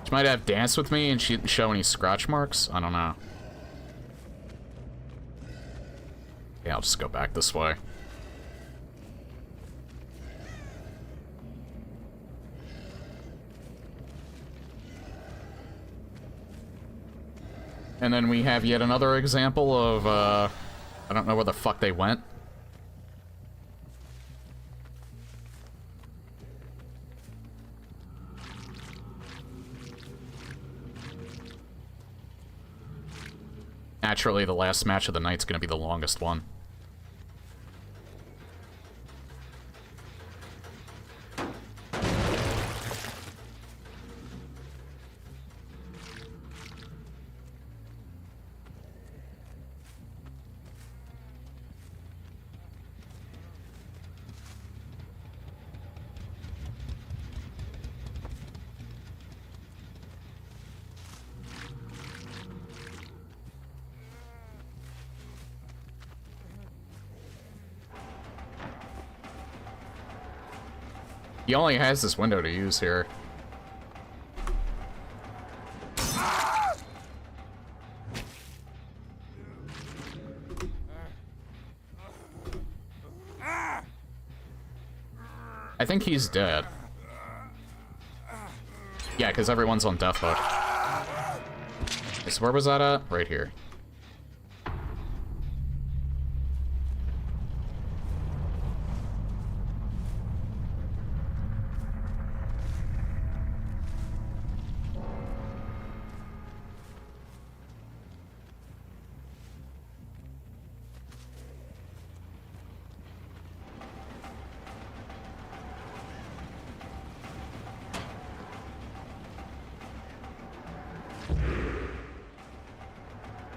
She might have danced with me and she didn't show any scratch marks? I don't know. Yeah, I'll just go back this way. And then we have yet another example of, I don't know where the fuck they went. Naturally, the last match of the night's gonna be the longest one. He only has this window to use here. I think he's dead. Yeah, because everyone's on death hook. So where was that at? Right here.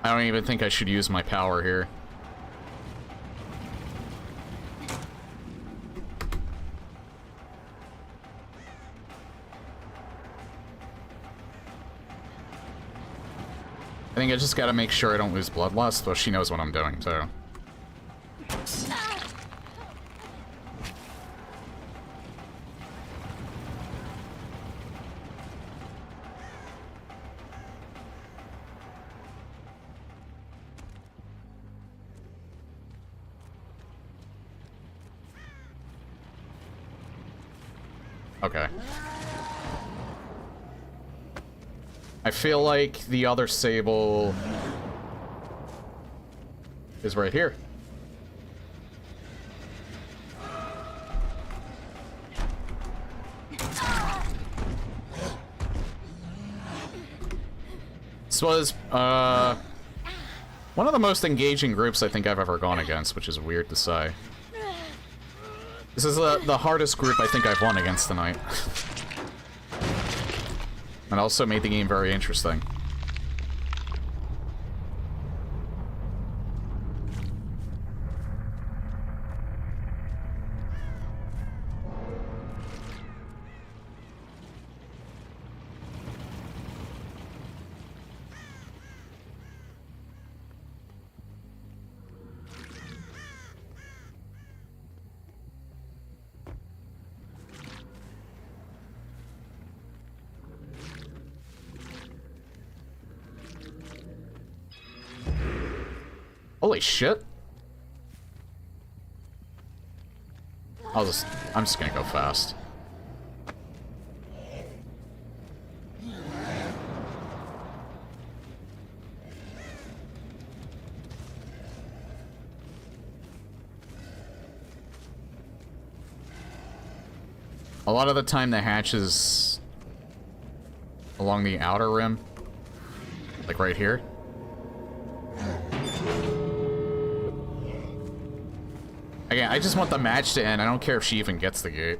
I don't even think I should use my power here. I think I just gotta make sure I don't lose bloodlust, but she knows what I'm doing, too. Okay. I feel like the other Sable is right here. This was, one of the most engaging groups I think I've ever gone against, which is weird to say. This is the hardest group I think I've won against tonight. And also made the game very interesting. Holy shit. I'm just gonna go fast. A lot of the time the hatch is along the outer rim. Like right here. Again, I just want the match to end. I don't care if she even gets the gate.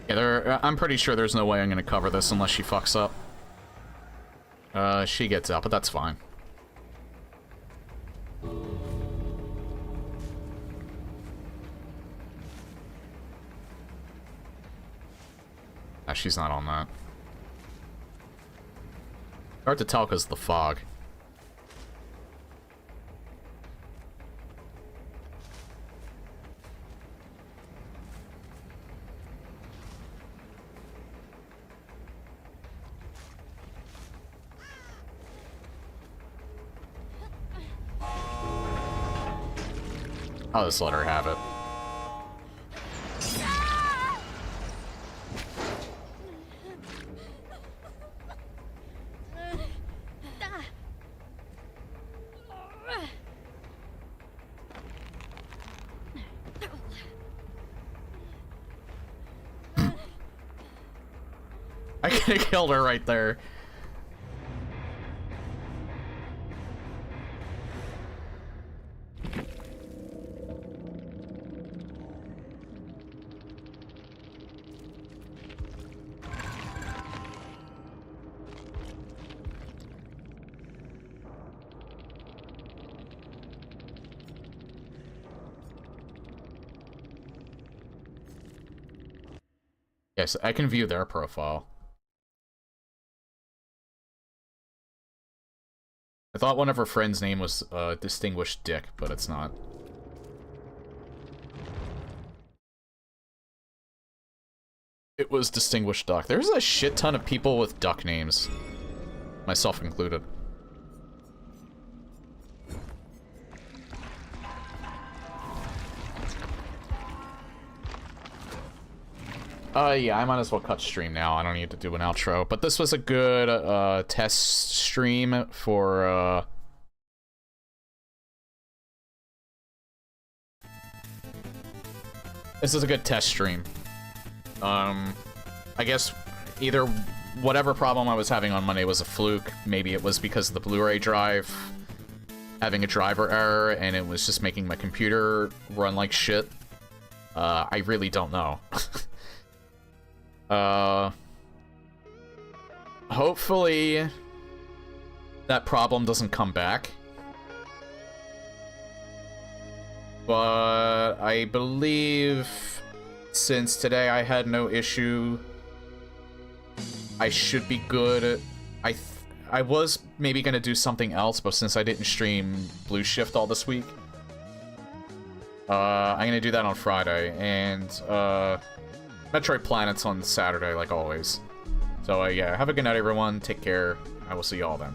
Yeah, I'm pretty sure there's no way I'm gonna cover this unless she fucks up. She gets out, but that's fine. Ah, she's not on that. Hard to tell because of the fog. I'll just let her have it. I could have killed her right there. Yes, I can view their profile. I thought one of her friends' name was Distinguished Dick, but it's not. It was Distinguished Duck. There's a shit ton of people with duck names. Myself included. Yeah, I might as well cut stream now. I don't need to do an outro. But this was a good, test stream for, This is a good test stream. I guess either whatever problem I was having on Monday was a fluke. Maybe it was because of the Blu-ray drive having a driver error, and it was just making my computer run like shit. I really don't know. Hopefully that problem doesn't come back. But I believe since today I had no issue, I should be good. I was maybe gonna do something else, but since I didn't stream Blue Shift all this week, I'm gonna do that on Friday, and Metroid Planet's on Saturday, like always. So, yeah, have a good night, everyone. Take care. I will see y'all then.